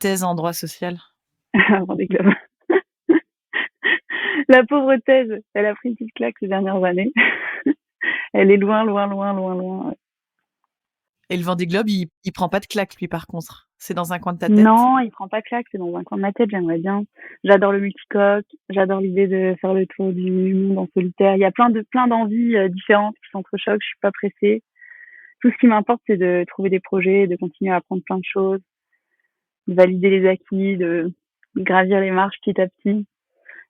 thèse en droit social? Vendée Globe. La pauvre thèse, elle a pris une petite claque ces dernières années. Elle est loin, loin, loin, loin, loin. Et le Vendée Globe, il prend pas de claque, lui, par contre. C'est dans un coin de ta tête? Non, il prend pas claque, c'est dans un coin de ma tête, j'aimerais bien. J'adore le multicoque, j'adore l'idée de faire le tour du monde en solitaire. Il y a plein d'envies différentes qui s'entrechoquent, je suis pas pressée. Tout ce qui m'importe, c'est de trouver des projets, de continuer à apprendre plein de choses, de valider les acquis, de gravir les marches petit à petit.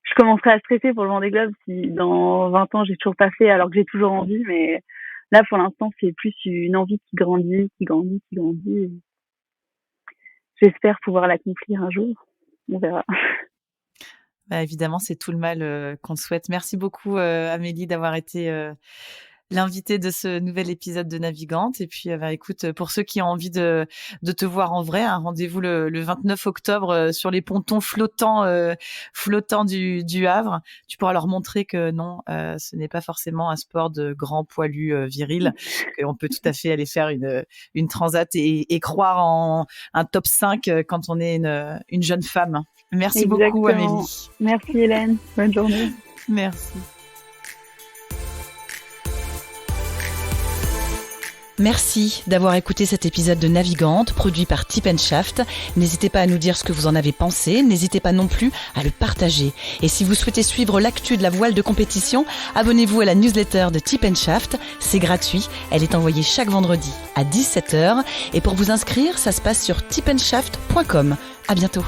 Je commencerai à stresser pour le Vendée Globe si dans 20 ans j'ai toujours pas fait alors que j'ai toujours envie, mais là pour l'instant c'est plus une envie qui grandit. J'espère pouvoir l'accomplir un jour, on verra. Bah, évidemment, c'est tout le mal qu'on te souhaite. Merci beaucoup Amélie d'avoir été l'invitée de ce nouvel épisode de Navigante. Et puis, écoute, pour ceux qui ont envie de te voir en vrai, rendez-vous le 29 octobre sur les pontons flottants du Havre. Tu pourras leur montrer que non, ce n'est pas forcément un sport de grand poilu viril, qu'on peut tout à fait aller faire une transat et croire en un top 5 quand on est une jeune femme. Merci Exactement. beaucoup, Amélie. Merci, Hélène. Bonne journée. Merci. Merci d'avoir écouté cet épisode de Navigante, produit par Tip & Shaft. N'hésitez pas à nous dire ce que vous en avez pensé, n'hésitez pas non plus à le partager. Et si vous souhaitez suivre l'actu de la voile de compétition, abonnez-vous à la newsletter de Tip & Shaft, c'est gratuit, elle est envoyée chaque vendredi à 17h. Et pour vous inscrire, ça se passe sur tipandshaft.com. À bientôt.